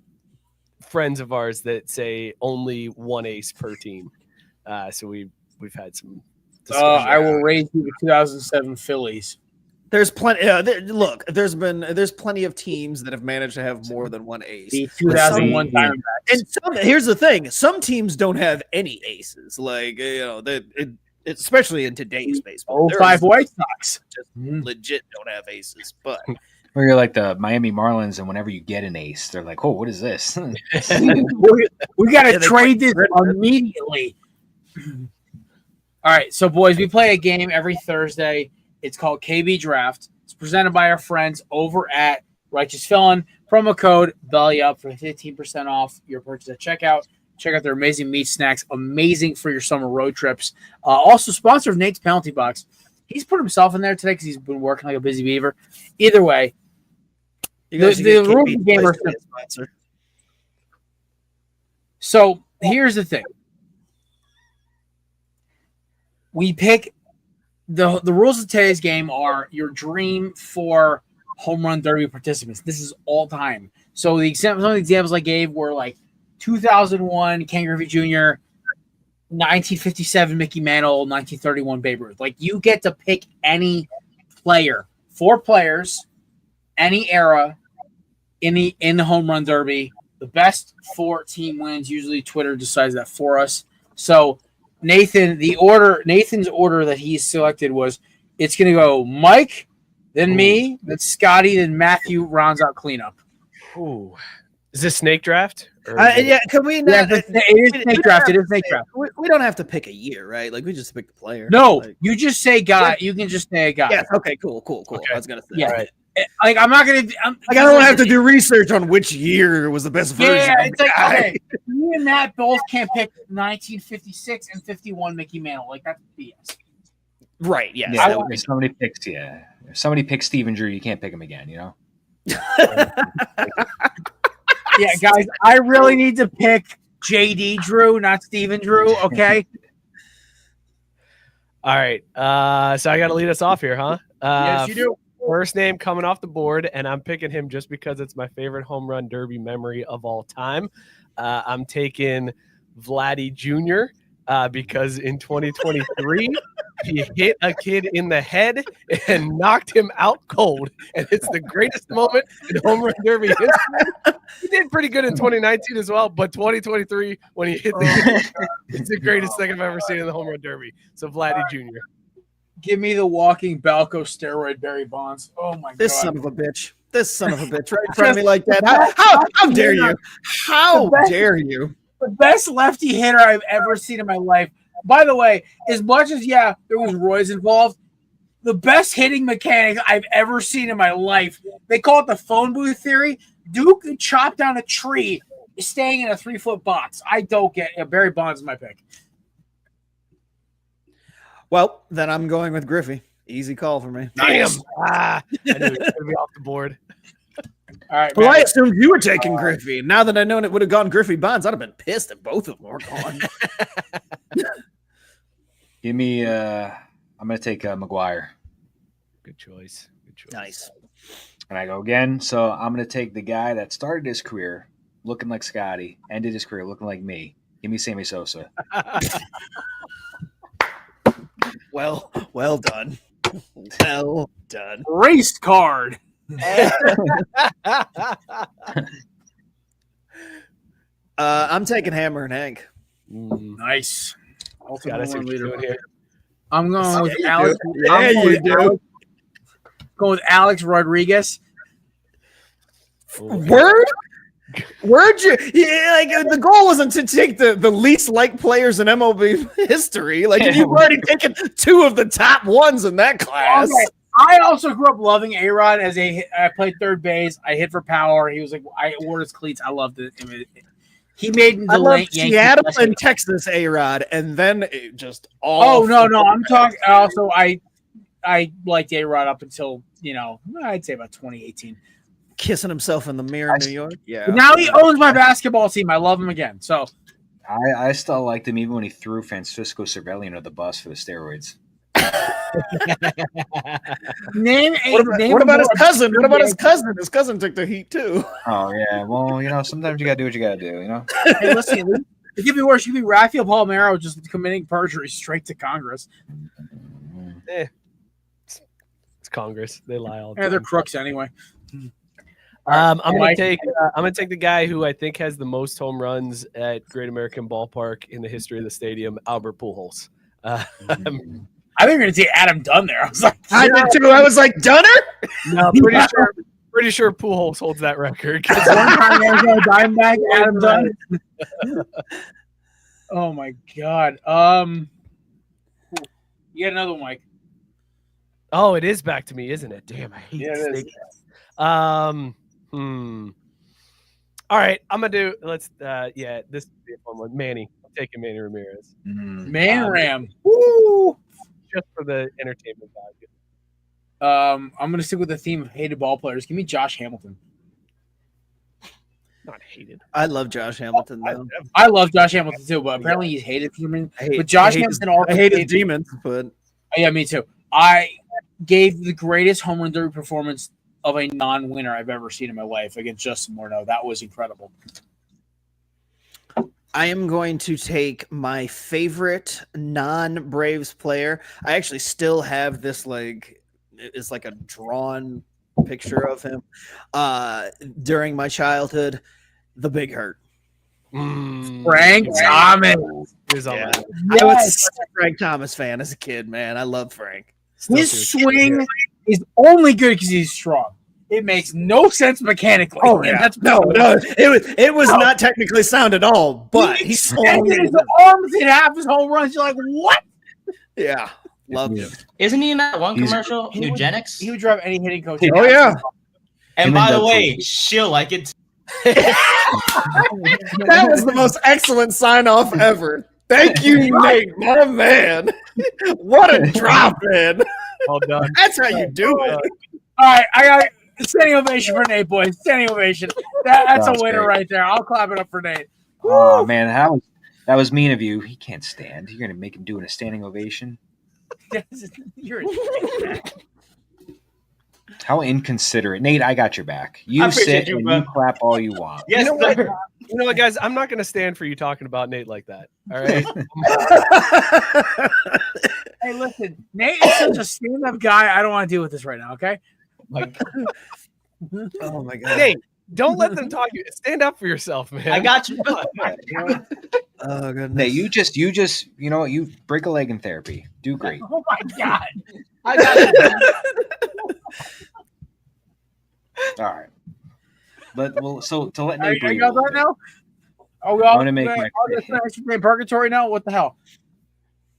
friends of ours that say only one ace per team. So we've had some. I will raise you the 2007 Phillies. There's plenty. Look, there's plenty of teams that have managed to have more than one ace. The 2001 Diamondbacks. And here's the thing: some teams don't have any aces. Like especially in today's baseball. 05 White Sox just legit don't have aces. But Or you're like the Miami Marlins, and whenever you get an ace, they're like, "Oh, what is this?" we got to trade this immediately. All right, so boys, we play a game every Thursday. It's called KB Draft. It's presented by our friends over at Righteous Felon. Promo code BELLYUP for 15% off your purchase at checkout. Check out their amazing meat snacks, amazing for your summer road trips. Also sponsor of Nate's Penalty Box. He's put himself in there today because he's been working like a busy beaver. Either way, the rules of the game are simple. So here's the thing. We pick the rules of today's game are your dream for home run derby participants. This is all time. So some of the examples I gave were like 2001 Ken Griffey Jr., 1957 Mickey Mantle, 1931 Babe Ruth. Like you get to pick any player, 4 players, any era in the home run derby. The best 4 team wins. Usually Twitter decides that for us. So Nathan's order that he's selected was it's going to go Mike, then me, then Scotty, then Matthew rounds out cleanup. Ooh. Is this snake draft? Yeah, can we? It is snake draft. It is snake draft. We don't have to pick a year, right? Like we just pick the player. No, like, you just say guy. You can just say a guy. Yes. Okay. Cool. Okay. I was gonna say. Yeah. Right. Like I'm not gonna. I don't have to do research on which year was the best version. Yeah, of it's the like guy. okay, me and Matt both can't pick 1956 and 51 Mickey Mantle. Like that's BS. Right. Yes. Yeah, if somebody picks if somebody picks Steven Drew, you can't pick him again. You know. Yeah, guys, I really need to pick JD Drew, not Steven Drew. Okay. All right. So I got to lead us off here, huh? Yes, you do. First name coming off the board, and I'm picking him just because it's my favorite home run derby memory of all time. I'm taking Vladdy Jr. Because in 2023, he hit a kid in the head and knocked him out cold. And it's the greatest moment in home run derby history. He did pretty good in 2019 as well, but 2023, when he hit the kid, it's the greatest thing I've ever seen in the home run derby. So Vladdy Jr. Give me the walking Balco steroid Barry Bonds. Oh my god. This son of a bitch right in front of me like that. How dare you? How dare you? The best lefty hitter I've ever seen in my life. By the way, as much as there was Roy's involved, the best hitting mechanic I've ever seen in my life. They call it the phone booth theory. Duke could chop down a tree staying in a 3-foot box. I don't get it. Barry Bonds is my pick. Well, then I'm going with Griffey. Easy call for me. Damn. I knew it was going to be off the board. All right. Well, man. I assumed you were taking Griffey. Now that I known it would have gone Griffey Bonds, I'd have been pissed if both of them were gone. Give me. I'm gonna take McGuire. Good choice. Nice. And I go again. So I'm gonna take the guy that started his career looking like Scotty, ended his career looking like me. Give me Sammy Sosa. Well done. Well done. Race card. I'm taking Hammer and Hank. Nice. Scott, I see what you're doing here. I'm going with Yeah, Alex. Yeah, you do. Going with Alex Rodriguez. Word? The goal wasn't to take the least liked players in MLB history. Like you've already taken 2 of the top ones in that class. Okay. I also grew up loving A-Rod I played third base. I hit for power. He was like, I wore his cleats. I loved it. He made I loved Seattle and Texas A-Rod, and then it just all. Oh no! I'm talking. Also, I liked A-Rod up until I'd say about 2018. Kissing himself in the mirror in New York. Yeah. But now he owns my basketball team. I love him again. So I still liked him even when he threw Francisco Cervelli under the bus for the steroids. What about his cousin? What about his cousin? His cousin took the heat too. Oh yeah, well sometimes you gotta do what you gotta do. Hey, listen, it could be worse. It could be Rafael Palmeiro just committing perjury straight to Congress. It's Congress. They lie all the Yeah, time. they're crooks anyway. I'm gonna take the guy who I think has the most home runs at Great American Ballpark in the history of the stadium, Albert Pujols. I think you're gonna take Adam Dunn there. I was like, I did too. I was like, Dunner? No, pretty sure Pujols holds that record. one time Diamondback, Adam Dunn. Oh my god. You got another one, Mike. Oh, it is back to me, isn't it? Damn, I hate it is. All right, I'm gonna do. Let's. This would be a fun one. Manny. I'm taking Manny Ramirez. Man Ram. Woo! Just for the entertainment value. I'm gonna stick with the theme of hated ball players. Give me Josh Hamilton. Not hated. I love Josh Hamilton though. I love Josh Hamilton too, but apparently he's hated for me. But Josh Hamilton also I hate his demons, but yeah, me too. I gave the greatest home run derby performance of a non-winner I've ever seen in my life against Justin Morneau. That was incredible. I am going to take my favorite non-Braves player. I actually still have this it's like a drawn picture of him during my childhood. The Big Hurt. Frank Thomas. I was such a Frank Thomas fan as a kid, man. I love Frank. His swing is only good because he's strong. It makes no sense mechanically. Oh yeah, no, it was not technically sound at all. But he extended his arms in half his home runs. You're like, what? Yeah, love him. Isn't he in that one commercial? Eugenics. He would drive any hitting coach. Oh yeah. And by the way, she'll like it. That was the most excellent sign off ever. Thank you, Nate, my man. What a drop in. Well done. That's how you do it. All right, I got standing ovation for Nate, boys. Standing ovation. That's a winner right there. I'll clap it up for Nate. Oh man, that was mean of you. He can't stand. You're gonna make him do a standing ovation. You're How inconsiderate, Nate. I got your back. You sit and you clap all you want. Yes, you know what, guys? I'm not going to stand for you talking about Nate like that. All right. Hey, listen, Nate is such a stand-up guy. I don't want to deal with this right now. Okay. Oh my god, Nate, don't let them talk you. Stand up for yourself, man. I got you. oh goodness. Nate, you just you know what? You break a leg in therapy. Do great. Oh my god. I got it. All right. So to let Nate I breathe. got that now. Oh, we all I'm gonna make my in purgatory now. What the hell?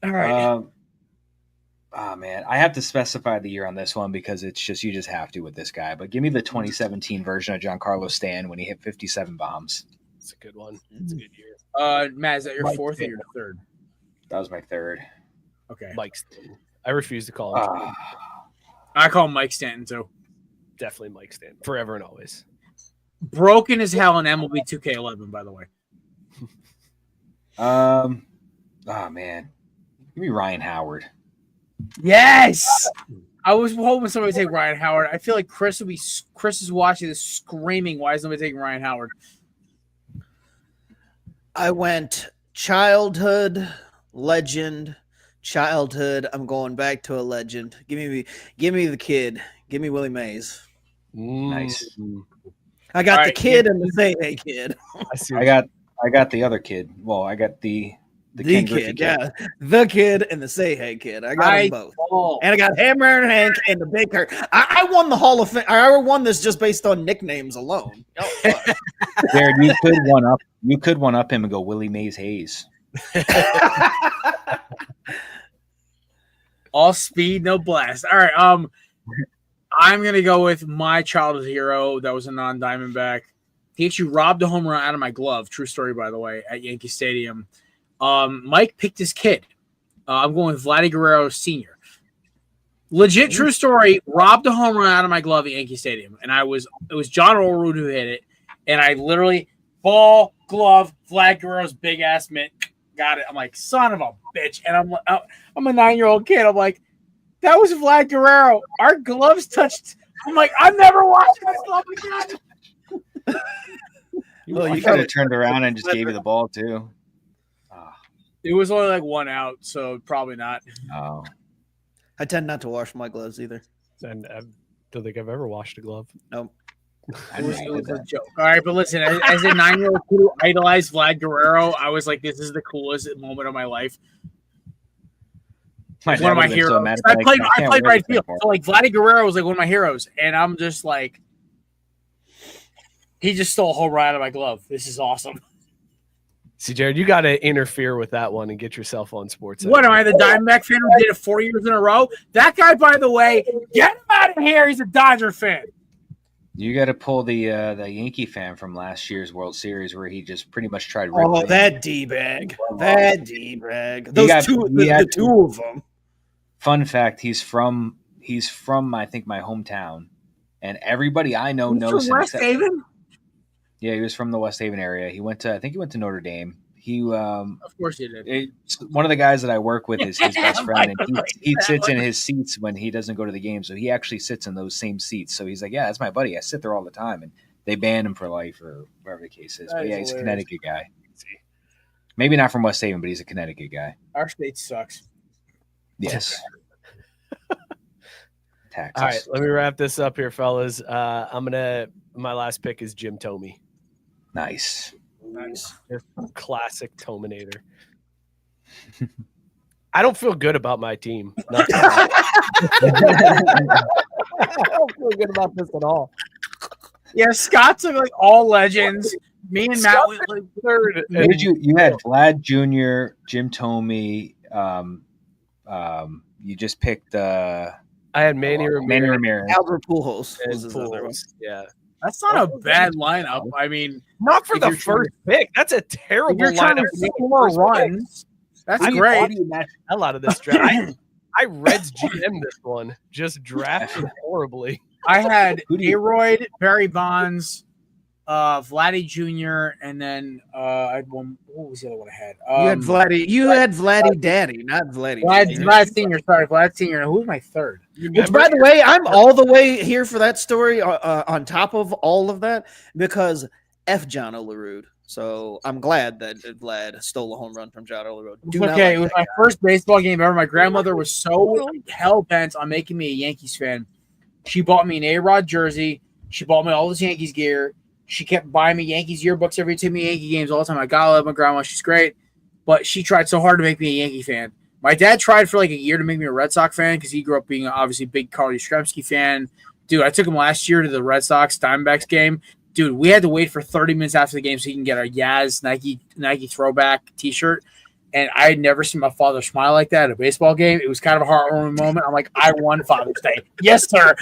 All right. Oh man, I have to specify the year on this one because it's just you just have to with this guy. But give me the 2017 version of Giancarlo Stanton when he hit 57 bombs. It's a good one. It's a good year. Matt, is that your fourth or your third? That was my third. Okay. Mike Stanton. I refuse to call him. I call him Mike Stanton too. Definitely Mike Stanton. Forever and always. Broken as hell in MLB 2K11, by the way. Oh man, give me Ryan Howard. Yes, I was hoping somebody would take Ryan Howard. I feel like Chris is watching this screaming. Why is nobody taking Ryan Howard? I went childhood, legend, childhood. I'm going back to a legend. Give me the kid. Give me Willie Mays. Nice. I got the kid and the say hey kid. I got the other kid. Well, I got the Ken Griffey kid, yeah, the kid and the say hey kid. I got them both, and I got Hammer and Hank and the Big Hurt. I won the Hall of Fame. I won this just based on nicknames alone. Jared, you could one up him and go Willie Mays Hayes. All speed, no blast. All right, I'm gonna go with my childhood hero. That was a non-Diamondback. He actually robbed a home run out of my glove. True story, by the way, at Yankee Stadium. Mike picked his kid. I'm going with Vladdy Guerrero Sr. Legit true story. Robbed a home run out of my glove at Yankee Stadium, and it was John Orwood who hit it, and I literally ball glove, Vlad Guerrero's big ass mitt. Got it. I'm like, son of a bitch. And I'm a 9-year-old kid. I'm like, that was Vlad Guerrero. Our gloves touched. I'm like, I'm never watching this glove again. Well, you could have turned around and just gave you the ball too. It was only like 1 out, so probably not. Oh, I tend not to wash my gloves either. And I don't think I've ever washed a glove. Nope. It was a joke. All right, but listen, as a 9-year-old kid who idolized Vlad Guerrero, I was like, this is the coolest moment of my life. One of my heroes. I played right field. So like Vlad Guerrero was like one of my heroes, and I'm just like, he just stole a whole run out of my glove. This is awesome. See, Jared, you got to interfere with that one and get yourself on sports. What am I, the Diamondback fan who did it 4 years in a row? That guy, by the way, get him out of here. He's a Dodger fan. You got to pull the Yankee fan from last year's World Series where he just pretty much tried. Ripping That D-bag. Those the two of them. Fun fact: he's from I think my hometown, and everybody I know knows him. West Haven? Yeah, he was from the West Haven area. I think he went to Notre Dame. Of course he did. One of the guys that I work with is his best friend, and he sits in his seats when he doesn't go to the game. So he actually sits in those same seats. So he's like, yeah, that's my buddy. I sit there all the time, and they ban him for life or whatever the case is. But yeah, he's a Connecticut guy. Maybe not from West Haven, but he's a Connecticut guy. Our state sucks. Yes. Taxes. All right, let me wrap this up here, fellas. My last pick is Jim Thome. Nice. Just classic Tominator. I don't feel good about my team. I don't feel good about this at all. Yeah, Scott took like all legends. Me and Matt went like third. You had Vlad Jr., Jim Thome. You just picked. I had Manny Ramirez. Albert Pujols. Yeah. That's not a bad lineup. I mean, not for the first pick. That's a terrible lineup. More runs. That's great. A lot of this draft. I Reds GM this one. Just drafted horribly. I had Aroyd, Barry Bonds, Vladdy Jr., and then I had one. What was the other one I had? You had Vladdy Daddy, not Vladdy. Vlad Senior. Sorry, Vlad Senior. Who was my third? Which, by the way, I'm all the way here for that story. On top of all of that, because F. John Olerud. So I'm glad that Vlad stole a home run from John Olerud. Okay, it was my first baseball game ever. My grandmother was so hell bent on making me a Yankees fan. She bought me an A-Rod jersey. She bought me all this Yankees gear. She kept buying me Yankees yearbooks every time, Yankee games all the time. I gotta love my grandma. She's great. But she tried so hard to make me a Yankee fan. My dad tried for like a year to make me a Red Sox fan because he grew up being obviously a big Carl Yastrzemski fan. Dude, I took him last year to the Red Sox Diamondbacks game. Dude, we had to wait for 30 minutes after the game so he can get our Yaz Nike throwback T-shirt. And I had never seen my father smile like that at a baseball game. It was kind of a heartwarming moment. I'm like, I won Father's Day. Yes, sir.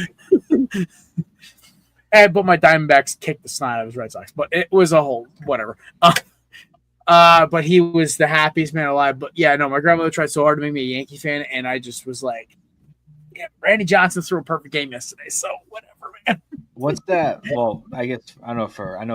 But my Diamondbacks kicked the snot out of his Red Sox. But it was a whole whatever. But he was the happiest man alive. But yeah, no, my grandmother tried so hard to make me a Yankee fan, and I just was like, yeah, Randy Johnson threw a perfect game yesterday, so whatever, man. What's that? Well, I guess I know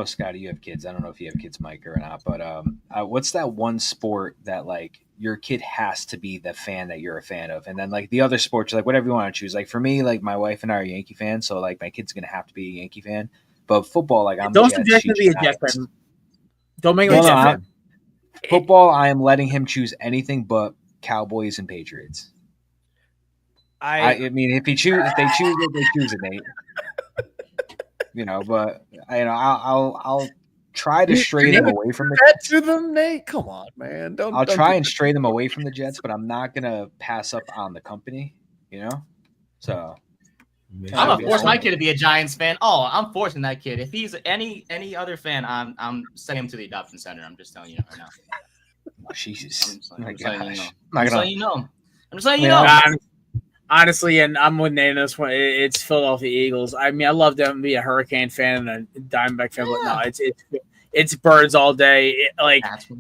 Scotty, you have kids. I don't know if you have kids, Mike, or not. But what's that one sport that like your kid has to be the fan that you're a fan of, and then like the other sports, like whatever you want to choose. Like for me, like my wife and I are Yankee fans, so like my kid's gonna have to be a Yankee fan. But football, like I'm don't suggest to be a Jet fan. Don't make me a Jet fan. Football, I am letting him choose anything but Cowboys and Patriots. I mean, if they choose it, they choose it, Nate. You know, but I'll try to stray them away from the Jets. To them, Nate. Come on, man. I'll try and stray them away from the Jets, but I'm not gonna pass up on the company. You know, so I'm gonna force my kid to be a Giants fan. Oh, I'm forcing that kid. If he's any other fan, I'm sending him to the adoption center. I'm just telling you right now. Oh, Jesus, I'm just letting you know. Honestly, and I'm with Nate on this one. It's Philadelphia Eagles. I mean, I love them to be a Hurricane fan and a Diamondback fan, but no, it's birds all day.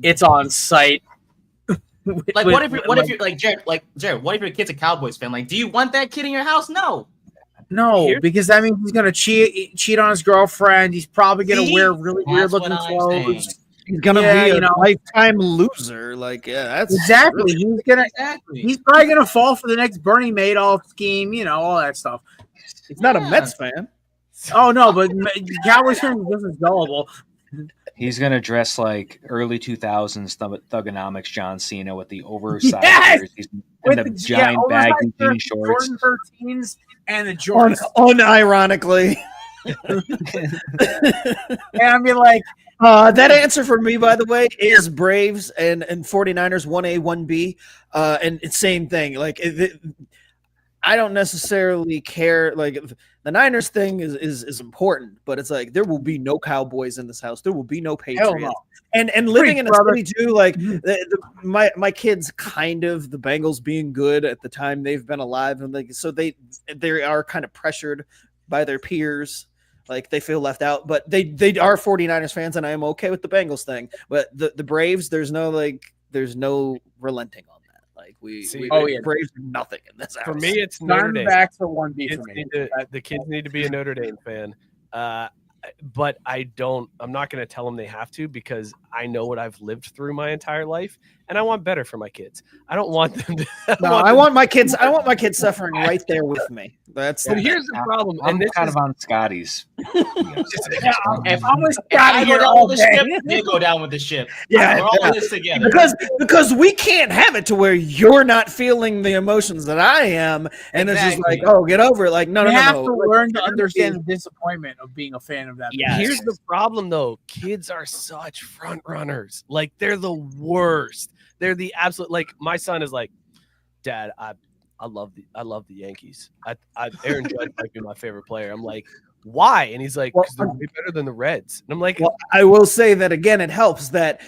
It's on site. Like, what if you're like Jared? Like Jared, what if your kid's a Cowboys fan? Like, do you want that kid in your house? No, because that means he's gonna cheat on his girlfriend. He's probably gonna wear really weird looking clothes. He's gonna be a lifetime loser. Like, yeah, that's exactly. Exactly. He's probably gonna fall for the next Bernie Madoff scheme. All that stuff. He's not a Mets fan. Oh no, but Cowboys fans are just as gullible. He's gonna dress like early 2000s thugonomics John Cena with the oversized jerseys and the giant baggy jean shorts, Jordan 13s, and the Jordans. Unironically. And I mean, like, that answer for me, by the way, is Braves and 49ers 1A, 1B. And it's same thing. Like, I don't necessarily care. Like, the Niners thing is important, but it's like there will be no Cowboys in this house. There will be no Patriots. No. And living in a city too, like my kids, kind of the Bengals being good at the time they've been alive, and like so they are kind of pressured by their peers. Like they feel left out, but they are 49ers fans, and I am okay with the Bengals thing. But the Braves, there's no relenting on that. Like Braves are nothing in this house. For me, it's Notre Dame. Back to 1B for me. The kids need to be a Notre Dame fan. But I'm not going to tell them they have to, because I know what I've lived through my entire life, and I want better for my kids. I don't want them to. I want my kids suffering right there with me. But here's the problem. I'm kind of on Scotty's. If I go down with the ship, they go down with the ship. Yeah, we're all in this together. Because we can't have it to where you're not feeling the emotions that I am, and it's just like, oh, get over it. Like, no. You have to learn to understand the disappointment of being a fan of that. Yeah. Here's the problem, though. Kids are such front runners. Like, they're the worst. They're the absolute. Like, my son is like, Dad, I love the Yankees. Aaron Judge might be my favorite player. I'm like, why? And he's like, because they're way better than the Reds. And I'm like, well, I will say that again. It helps that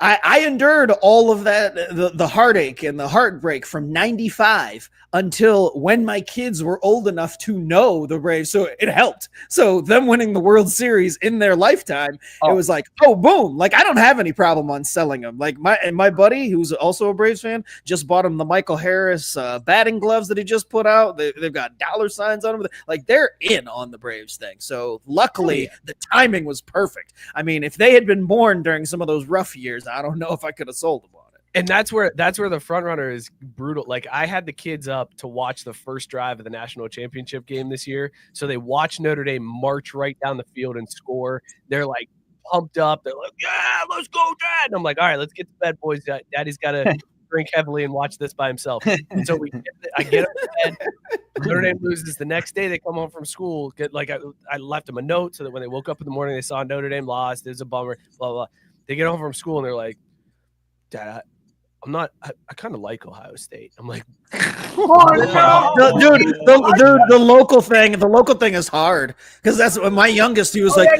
I endured all of that, the heartache and the heartbreak from '95 until when my kids were old enough to know the Braves. So it helped. So them winning the World Series in their lifetime, it was like, oh, boom. Like, I don't have any problem on selling them. Like my buddy, who's also a Braves fan, just bought him the Michael Harris batting gloves that he just put out. They've got dollar signs on them. Like, they're in on the Braves thing. So luckily the timing was perfect. I mean, if they had been born during some of those rough years, I don't know if I could have sold them on it. And that's where the front runner is brutal. Like, I had the kids up to watch the first drive of the national championship game this year. So they watch Notre Dame march right down the field and score. They're like pumped up. They're like, yeah, let's go, Dad. And I'm like, all right, let's get to bed, boys. Daddy's got to drink heavily and watch this by himself. And so I get up to bed. Notre Dame loses the next day. They come home from school. I left them a note so that when they woke up in the morning, they saw Notre Dame lost. It's a bummer, blah, blah. They get home from school and they're like, Dad, I kind of like Ohio State. I'm like, the local thing is hard, because that's when my youngest, he was like,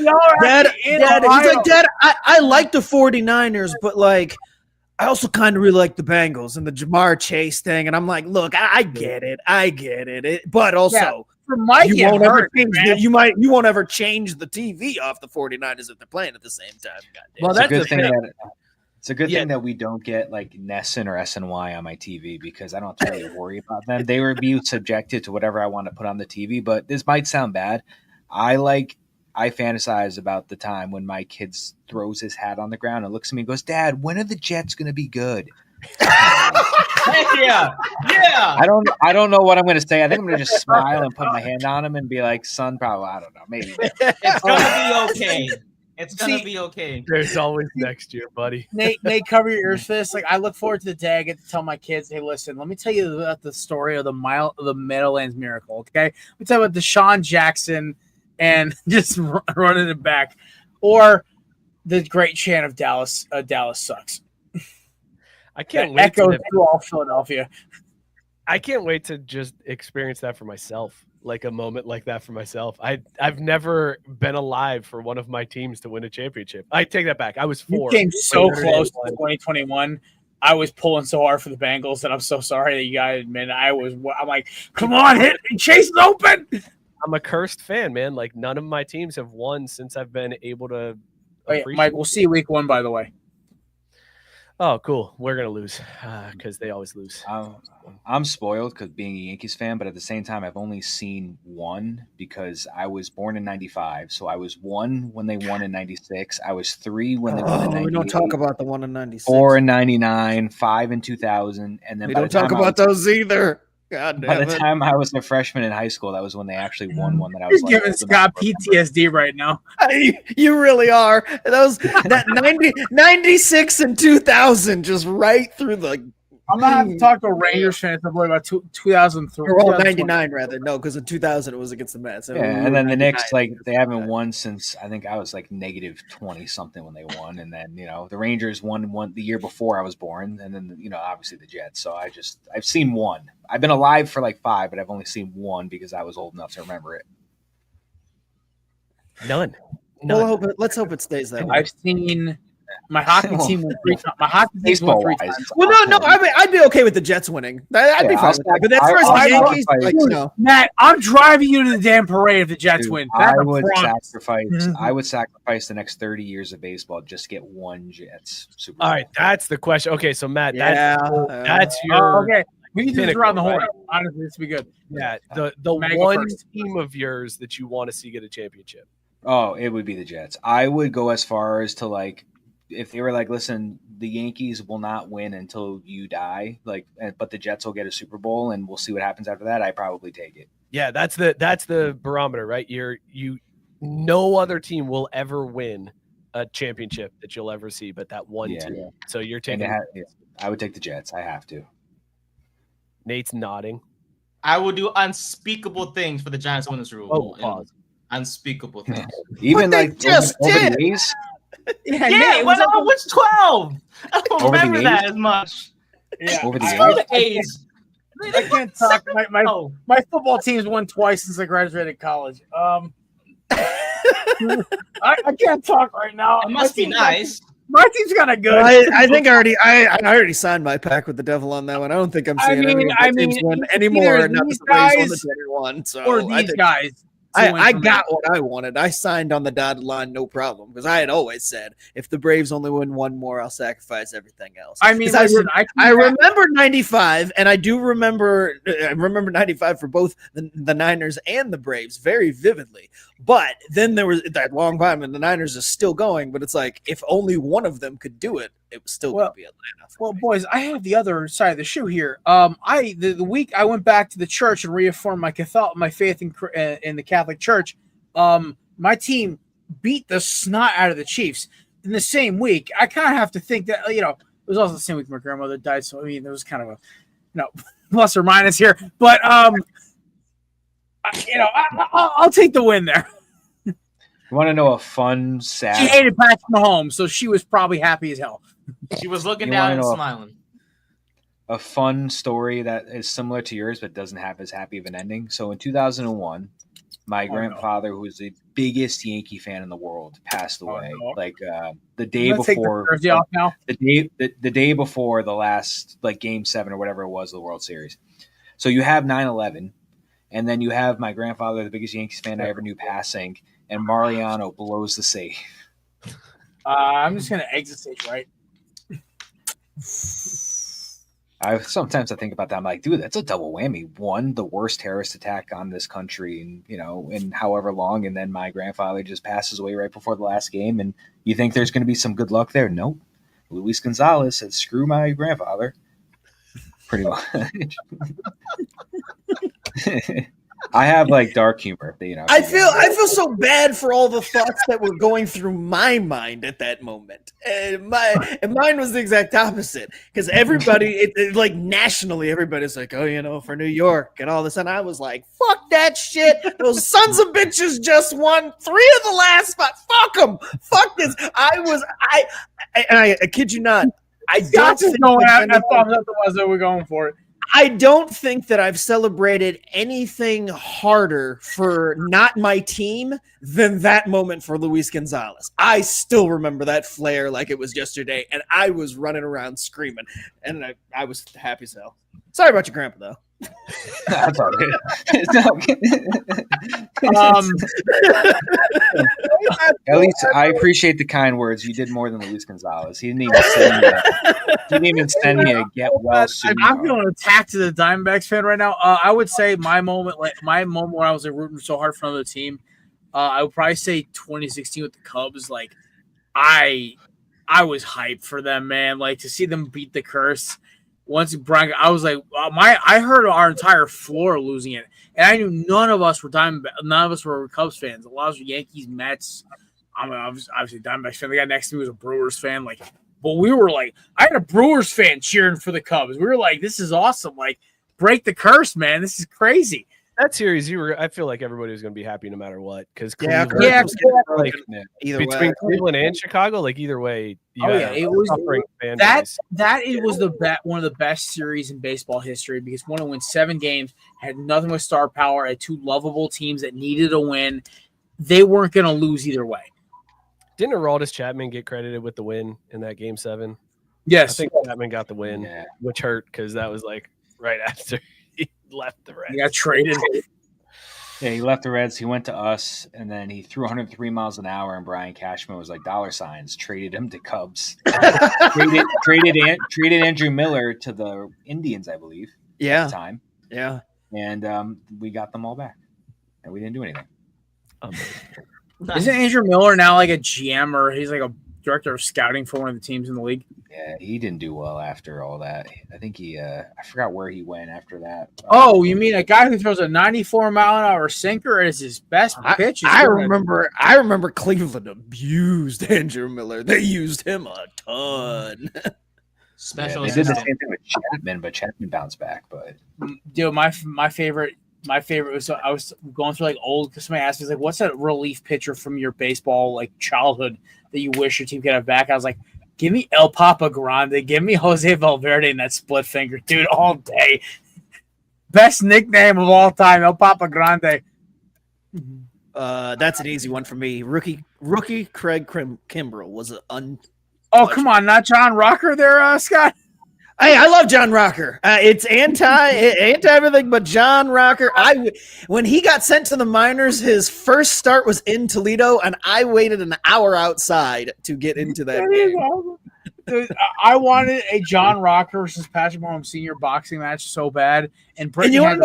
Dad, he's like, Dad, I like the 49ers, but like, I also kind of really like the Bengals and the Jamar Chase thing. And I'm like, look, I get it. But also, you won't ever change the TV off the 49ers if they're playing at the same time. Well, that's a good thing. It's a good thing that we don't get like Nesson or SNY on my TV, because I don't have to really worry about them. They would be subjected to whatever I want to put on the TV. But this might sound bad. I fantasize about the time when my kid throws his hat on the ground and looks at me and goes, Dad, when are the Jets going to be good? Heck yeah. I don't know what I'm going to say. I think I'm going to just smile and put my hand on him and be like, son, probably, I don't know, maybe. It's going to be okay. It's going to be okay. There's always next year, buddy. Nate, cover your ears for this. Like, I look forward to the day I get to tell my kids, hey, listen, let me tell you about the story of the Meadowlands Miracle, okay? Let me tell you about Deshaun Jackson and just running it back, or the great chant of Dallas sucks. I can't wait echo through all Philadelphia. I can't wait to just experience that for myself, like a moment like that for myself. I've never been alive for one of my teams to win a championship. I take that back. I was 4. You came so close to 2021. I was pulling so hard for the Bengals, and I'm so sorry that you guys admit I'm like, come on, hit Chase is open. I'm a cursed fan, man. Like, none of my teams have won since I've been able to. Mike, we'll see you week 1, by the way. Oh, cool. We're gonna lose because they always lose. I'm spoiled because being a Yankees fan, but at the same time, I've only seen one because I was born in '95. So I was 1 when they won in '96. I was 3 when they won in '98. We don't talk about the one in '96. 4 in '99, 5 in 2000, and then we don't talk about those either. God damn By the time I was a freshman in high school, that was when they actually won one that I You're was like, giving Scott PTSD right now. You really are. That 96 and 2000 just right through the. I'm not having to talk to Rangers fans about 2003. Or 99 rather. No, because in 2000 it was against the Mets. Yeah, and then the Knicks, like, they haven't won since I think I was like negative 20 something when they won, and then the Rangers won the year before I was born, and then obviously the Jets. So I've seen one. I've been alive for like 5, but I've only seen one because I was old enough to remember it. None. Well, let's hope it stays that way. I've seen my hockey team win 3 times. My hockey team won 3 times. Well, no. I'd be okay with the Jets winning. I'd be fine with that. But that's first the Yankees. Matt, I'm driving you to the damn parade if the Jets win. I would sacrifice the next 30 years of baseball just to get one Jets Super Bowl. All right, that's the question. Okay, so Matt, that's your. Okay, we can do this around the horn. Honestly, this would be good. Yeah, the one team of yours that you want to see get a championship. Oh, it would be the Jets. I would go as far as to like, if they were like, listen, the Yankees will not win until you die, but the Jets will get a Super Bowl and we'll see what happens after that. I probably take it. Yeah, that's the barometer, right? No other team will ever win a championship that you'll ever see, but that one team. Yeah. So you're taking. I would take the Jets. I have to. Nate's nodding. I will do unspeakable things for the Giants to win this Super Bowl. Pause. Unspeakable things. Even but like just over the A's. Yeah, when I was 12. I don't remember that as much. Yeah, over the A's. I can't talk. My football team's won twice since I graduated college. I can't talk right now. It must be nice. My team's kind of good. I think I already signed my pack with the devil on that one. I don't think I'm seeing any teams win anymore. Not the Braves on the 21. So or these guys. I got what I wanted. I signed on the dotted line, no problem, because I had always said if the Braves only win one more, I'll sacrifice everything else. I mean, listen, I remember 95, and I do remember 95 for both the Niners and the Braves very vividly. But then there was that long time, and the Niners are still going. But it's like if only one of them could do it, it was still going to be Atlanta. Well, boys, I have the other side of the shoe here. The week I went back to the church and reaffirmed my faith in the Catholic Church. My team beat the snot out of the Chiefs in the same week. I kind of have to think that it was also the same week my grandmother died. So I mean, there was kind of a plus or minus here, but I'll take the win there. You want to know a fun, sad? She hated Patrick Mahomes, so she was probably happy as hell. She was looking down and smiling. A fun story that is similar to yours, but doesn't have as happy of an ending. So in 2001, my grandfather, who was the biggest Yankee fan in the world, passed away. The day before, the day before the last Game 7 or whatever it was, the World Series. So you have 9/11, and then you have my grandfather, the biggest Yankees fan I ever knew, passing, and Mariano blows the safe. I'm just gonna exit stage right. Sometimes I think about that. I'm like, dude, that's a double whammy. One, the worst terrorist attack on this country in however long, and then my grandfather just passes away right before the last game. And you think there's going to be some good luck there? Nope. Luis Gonzalez said, "Screw my grandfather." Pretty much. I have dark humor. I feel so bad for all the thoughts that were going through my mind at that moment. And mine was the exact opposite, because everybody, nationally, everybody's like, oh, for New York and all this, and I was like, fuck that shit. Those sons of bitches just won 3 of the last 5. Fuck them. Fuck this. I kid you not. I don't think we're going for it. I don't think that I've celebrated anything harder for not my team than that moment for Luis Gonzalez. I still remember that flare like it was yesterday, and I was running around screaming, and I was happy as hell. Sorry about your grandpa, though. That's all good. It's all good. At least I appreciate the kind words. You did more than Luis Gonzalez. He didn't even send me a get well soon. I'm feeling attacked to the Diamondbacks fan right now. I would say my moment when I was like rooting so hard for another team. I would probably say 2016 with the Cubs. Like I was hyped for them, man. Like to see them beat the curse. Once Brian, I was like, I heard our entire floor losing it, and I knew none of us were Cubs fans. A lot of us were Yankees, Mets. I'm obviously a Diamondbacks fan. The guy next to me was a Brewers fan. Like, but we were like, I had a Brewers fan cheering for the Cubs. We were like, this is awesome. Like, break the curse, man. This is crazy. That series, I feel like everybody was going to be happy no matter what. Because either between Cleveland and Chicago, like either way, it was one of the best series in baseball history because one to win 7 games, had nothing with star power, had 2 lovable teams that needed a win. They weren't going to lose either way. Didn't Aroldis Chapman get credited with the win in that Game 7? Yes, I think Chapman got the win, which hurt because that was like right after he left the Reds. He got traded. Yeah, he left the Reds. He went to us, and then he threw 103 miles an hour, and Brian Cashman was like $, traded him to Cubs. traded Andrew Miller to the Indians, I believe. Yeah. At the time. Yeah. And we got them all back, and we didn't do anything. Isn't Andrew Miller now like a GM or he's like a director of scouting for one of the teams in the league? Yeah, he didn't do well after all that. I think I forgot where he went after that. Oh, you mean a guy who throws a 94-mile-an-hour sinker as his best pitch? I remember Cleveland abused Andrew Miller. They used him a ton. Special. They did the same thing with Chapman, but Chapman bounced back. But dude, my favorite was I was going through like old because somebody asked me like, "What's that relief pitcher from your baseball like childhood that you wish your team could have back?" I was like, "Give me El Papa Grande, give me Jose Valverde and that split finger, dude, all day." Best nickname of all time, El Papa Grande. That's an easy one for me. Rookie Craig Kimbrell was an Oh, come on, not John Rocker there, Scott. Hey, I love John Rocker. It's anti everything but John Rocker. When he got sent to the minors, his first start was in Toledo, and I waited an hour outside to get into that game. Dude, I wanted a John Rocker versus Patrick Mahomes Sr. boxing match so bad, and Brittany had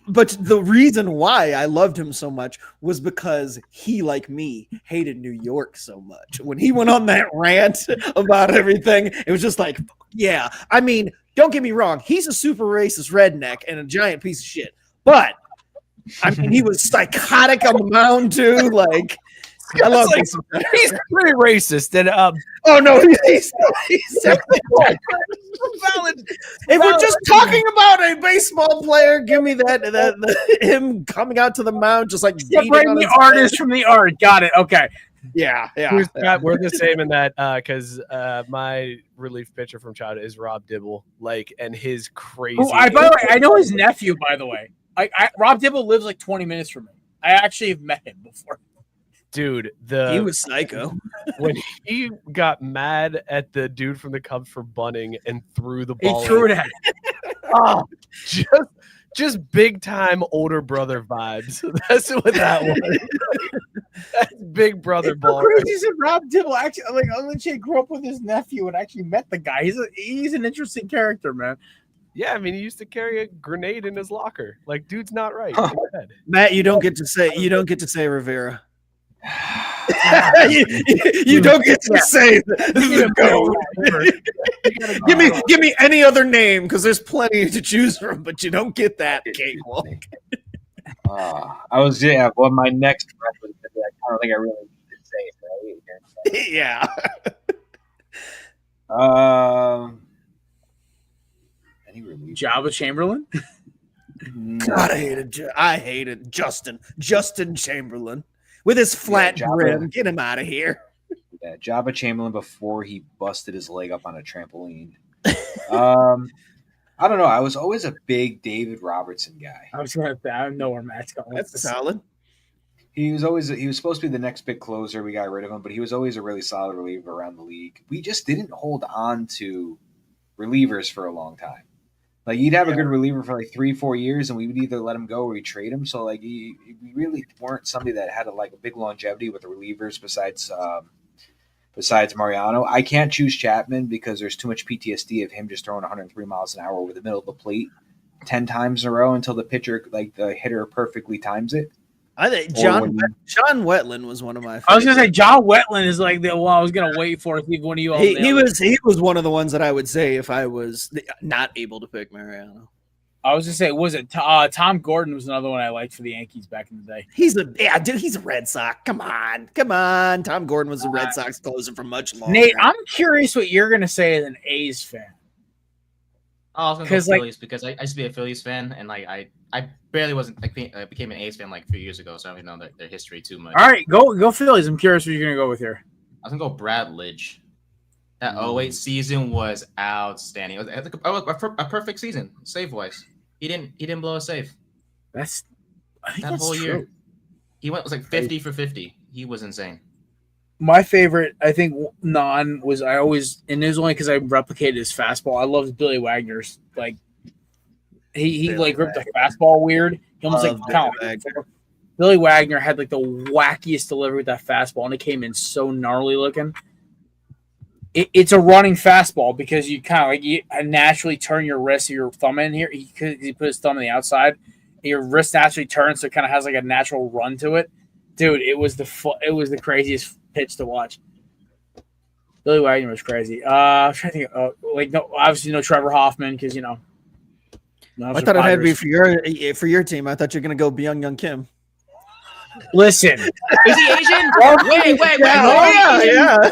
But the reason why I loved him so much was because he, like me, hated New York so much. When he went on that rant about everything, it was just like, yeah. I mean, don't get me wrong. He's a super racist redneck and a giant piece of shit. But, I mean, he was psychotic on the mound, too. Like, I love him. He's pretty racist. And oh, no, he's valid. If we're just talking about a baseball player, give me that him coming out to the mound just like separating the artist from the art. Got it. Okay. Yeah. We're the same in that because my relief pitcher from childhood is Rob Dibble, like, and his crazy. Oh, by the way, I know his nephew. By the way, Rob Dibble lives like 20 minutes from me. I actually have met him before. Dude, he was psycho. When he got mad at the dude from the Cubs for bunting and threw the ball. He threw it at him. Just big time older brother vibes. That's what that was. That's big brother ball. Crazy is Rob Dibble actually I grew up with his nephew and actually met the guy. He's an interesting character, man. Yeah, I mean, he used to carry a grenade in his locker. Like, dude's not right. Matt, you don't get to say Rivera. you don't get to say the goat. Give me any other name because there's plenty to choose from, but you don't get that cakewalk. Well, my next friend was I don't think I really need to say it, right? Yeah. Jabba Chamberlain. God, I hated Justin Chamberlain. With his flat brim. Get him out of here. Yeah, Jabba Chamberlain before he busted his leg up on a trampoline. I don't know. I was always a big David Robertson guy. I know where Matt's going. That's solid. He was supposed to be the next big closer. We got rid of him, but he was always a really solid reliever around the league. We just didn't hold on to relievers for a long time. Like he'd have a good reliever for like 3-4 years, and we would either let him go or we trade him. So like we really weren't somebody that had a big longevity with the relievers besides Mariano. I can't choose Chapman because there's too much PTSD of him just throwing 103 miles an hour over the middle of the plate 10 times in a row until the hitter perfectly times it. I think John Wetland was one of my favorites. I was gonna say John Wetland is like the one I was gonna wait for. If one of you all he was one of the ones that I would say if I was not able to pick Mariano. I was gonna say, was it Tom Gordon was another one I liked for the Yankees back in the day. He's a Red Sox. Come on. Tom Gordon was a Red Sox closer for much longer. Nate, I'm curious what you're gonna say as an A's fan. Oh, I was gonna go Phillies because I used to be a Phillies fan, and I barely wasn't. I became an A's fan a few years ago, so I don't even know their history too much. All right, go Phillies. I'm curious what you're gonna go with here. I was gonna go Brad Lidge. That 08 season was outstanding. It was a perfect season, save wise. He didn't blow a save. I think that whole year. He was 50 for 50. He was insane. My favorite, I think, was and it was only because I replicated his fastball. I loved Billy Wagner's. He ripped the fastball weird. He almost Billy Wagner had the wackiest delivery with that fastball, and it came in so gnarly looking. It's a running fastball because you kind of you naturally turn your wrist or your thumb in here. He put his thumb on the outside, and your wrist naturally turns, so it kind of has a natural run to it. Dude, it was the craziest pitch to watch. Billy Wagner was crazy. I'm trying to think. Obviously no Trevor Hoffman because I thought it had to be for your team. I thought you were gonna go Byung-Hyun Kim. Listen, is he Asian? Wait. Yeah.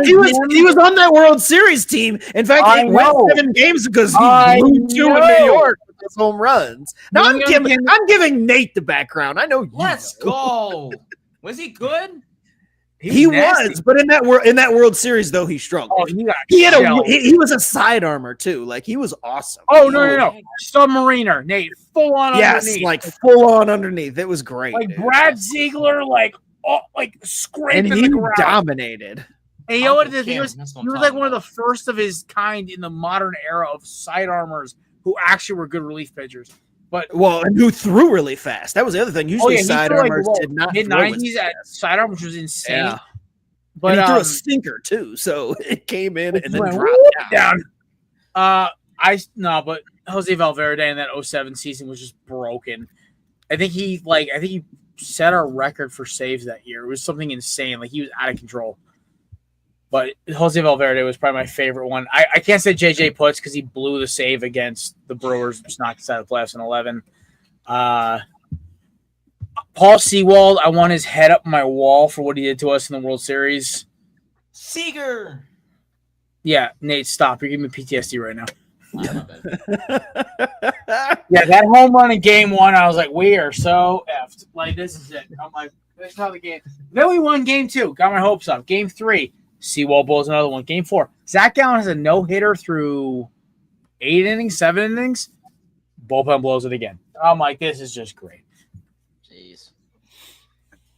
He was on that World Series team. In fact, he won 7 games because he blew 2 in New York with his home runs. Now I'm giving Nate the background. I know. Let's go. Was he good? He was, but in that World Series though, he struggled. Oh, he was a side armor too. He was awesome. Oh no, submariner, Nate, full on. Yes, underneath. Full on underneath. It was great. Brad Ziegler, scraping and he the ground. dominated. And you know what? He was one of the first of his kind in the modern era of side armors who actually were good relief pitchers. And who threw really fast? That was the other thing. Usually side armors did not mid-90s at side armors was insane. Yeah. But he threw a stinker too, so it came in and then dropped down. But Jose Valverde in that 07 season was just broken. I think he set our record for saves that year. It was something insane. He was out of control. But Jose Valverde was probably my favorite one. I can't say J.J. Putz because he blew the save against the Brewers, which knocked us out of the playoffs in 11. Paul Sewald, I want his head up my wall for what he did to us in the World Series. Seager. Yeah, Nate, stop. You're giving me PTSD right now. Yeah, that home run in Game 1, I was like, we are so effed. This is it. I'm like, this is how the game. Then we won Game 2. Got my hopes up. Game 3. Sewald blows another one. Game 4. Zach Gallen has a no-hitter through 8 innings, 7 innings. Bullpen blows it again. I'm like, this is just great. Jeez.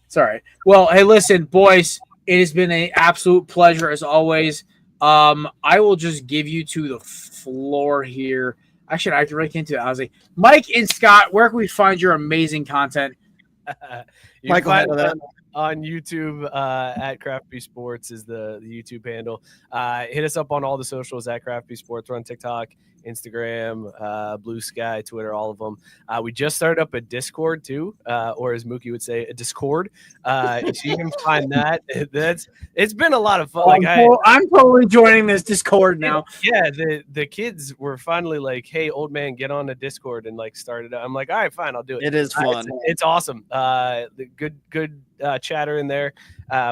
It's all right. Well, hey, listen, boys, it has been an absolute pleasure as always. I will just give you to the floor here. Actually, I really can't do that. I was like, Mike and Scott, where can we find your amazing content? Michael, on YouTube at Crafty Sports is the YouTube handle. Hit us up on all the socials at Crafty Sports. We're on TikTok, Instagram, Blue Sky, Twitter, all of them. We just started up a Discord too, or as Mookie would say, a Discord. So you can find that. It's been a lot of fun. I'm totally joining this Discord now. Yeah, the kids were finally like, "Hey, old man, get on the Discord," and started. I'm like, "All right, fine, I'll do it." It is fun. It's awesome. Good chatter in there.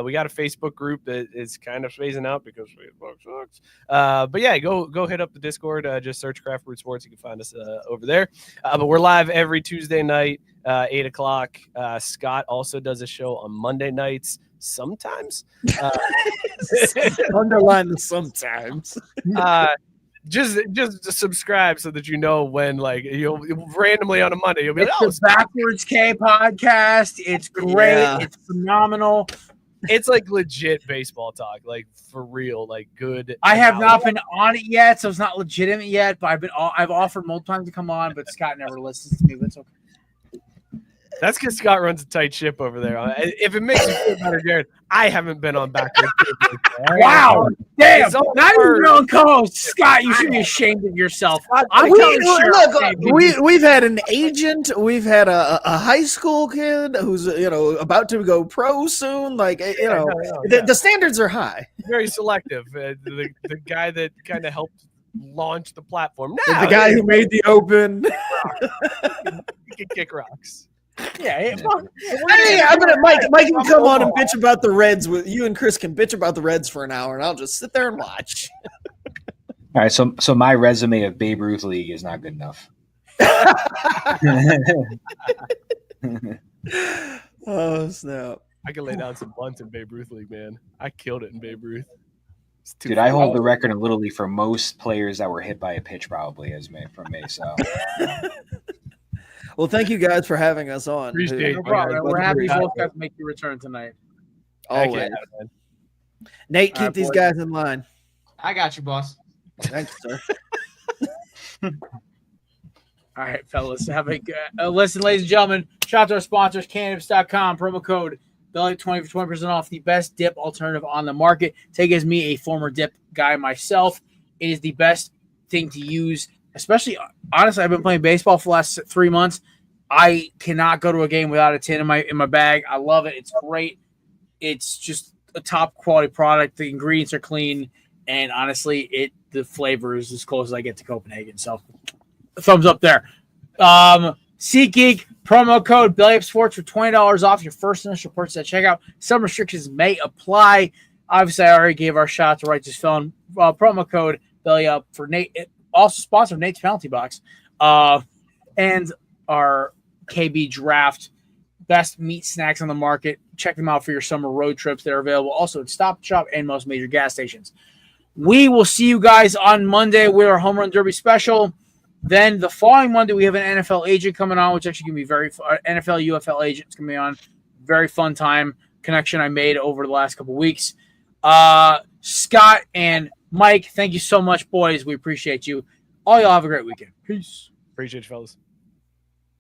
We got a Facebook group that is kind of phasing out because Facebook sucks. But yeah, go hit up the Discord. Just search Craft Root Sports. You can find us over there. But we're live every Tuesday night, 8 o'clock. Scott also does a show on Monday nights sometimes. Underline the sometimes. Just subscribe so that you know when you'll randomly on a Monday you'll be it's the Backwards K podcast. It's great. Yeah. It's phenomenal. it's like legit baseball talk, like for real, like good. I have not been on it yet, so it's not legitimate yet. But I've offered multiple times to come on, but Scott never listens to me. But it's okay. That's because Scott runs a tight ship over there. If it makes you feel better, Jared, I haven't been on backwards. Wow, damn! Not even on co-host, Scott. You should be ashamed of yourself. We've had an agent. We've had a high school kid who's about to go pro soon. Like the standards are high. Very selective. The guy that kind of helped launch the platform. The guy who made the open. He can kick rocks. Yeah. Mike can come on and bitch about the Reds with you, and Chris can bitch about the Reds for an hour, and I'll just sit there and watch. All right, so my resume of Babe Ruth League is not good enough. Oh snap! I can lay down some bunts in Babe Ruth League, man. I killed it in Babe Ruth. Dude, I hold the record in Little League for most players that were hit by a pitch, probably from me. So. Well, thank you guys for having us on. Appreciate it. No problem. We're happy you both got to make your return tonight. Always. Nate, keep these guys in line. I got you, boss. Thanks, sir. All right, fellas. Have a good listen, ladies and gentlemen. Shout out to our sponsors, cannabis.com. Promo code Belly20 for 20% off, the best dip alternative on the market. Take as me, a former dip guy myself. It is the best thing to use. Especially, honestly, I've been playing baseball for the last 3 months. I cannot go to a game without a tin in my bag. I love it. It's great. It's just a top quality product. The ingredients are clean, and honestly, the flavor is as close as I get to Copenhagen. So, thumbs up there. SeatGeek promo code BellyUpSports for $20 off your first initial purchase at checkout. Some restrictions may apply. Obviously, I already gave our shot to Righteous Felon. Promo code BellyUp for Nate. Also sponsored Nate's Penalty Box, and our KB Draft, best meat snacks on the market. Check them out for your summer road trips. They're available also at Stop Shop and most major gas stations. We will see you guys on Monday with our Home Run Derby special. Then the following Monday, we have an NFL agent coming on, which actually going to be very fun. NFL UFL agent is going to be on. Very fun time connection I made over the last couple weeks. Scott and Mike, thank you so much, boys. We appreciate you. All y'all have a great weekend. Peace. Appreciate you, fellas.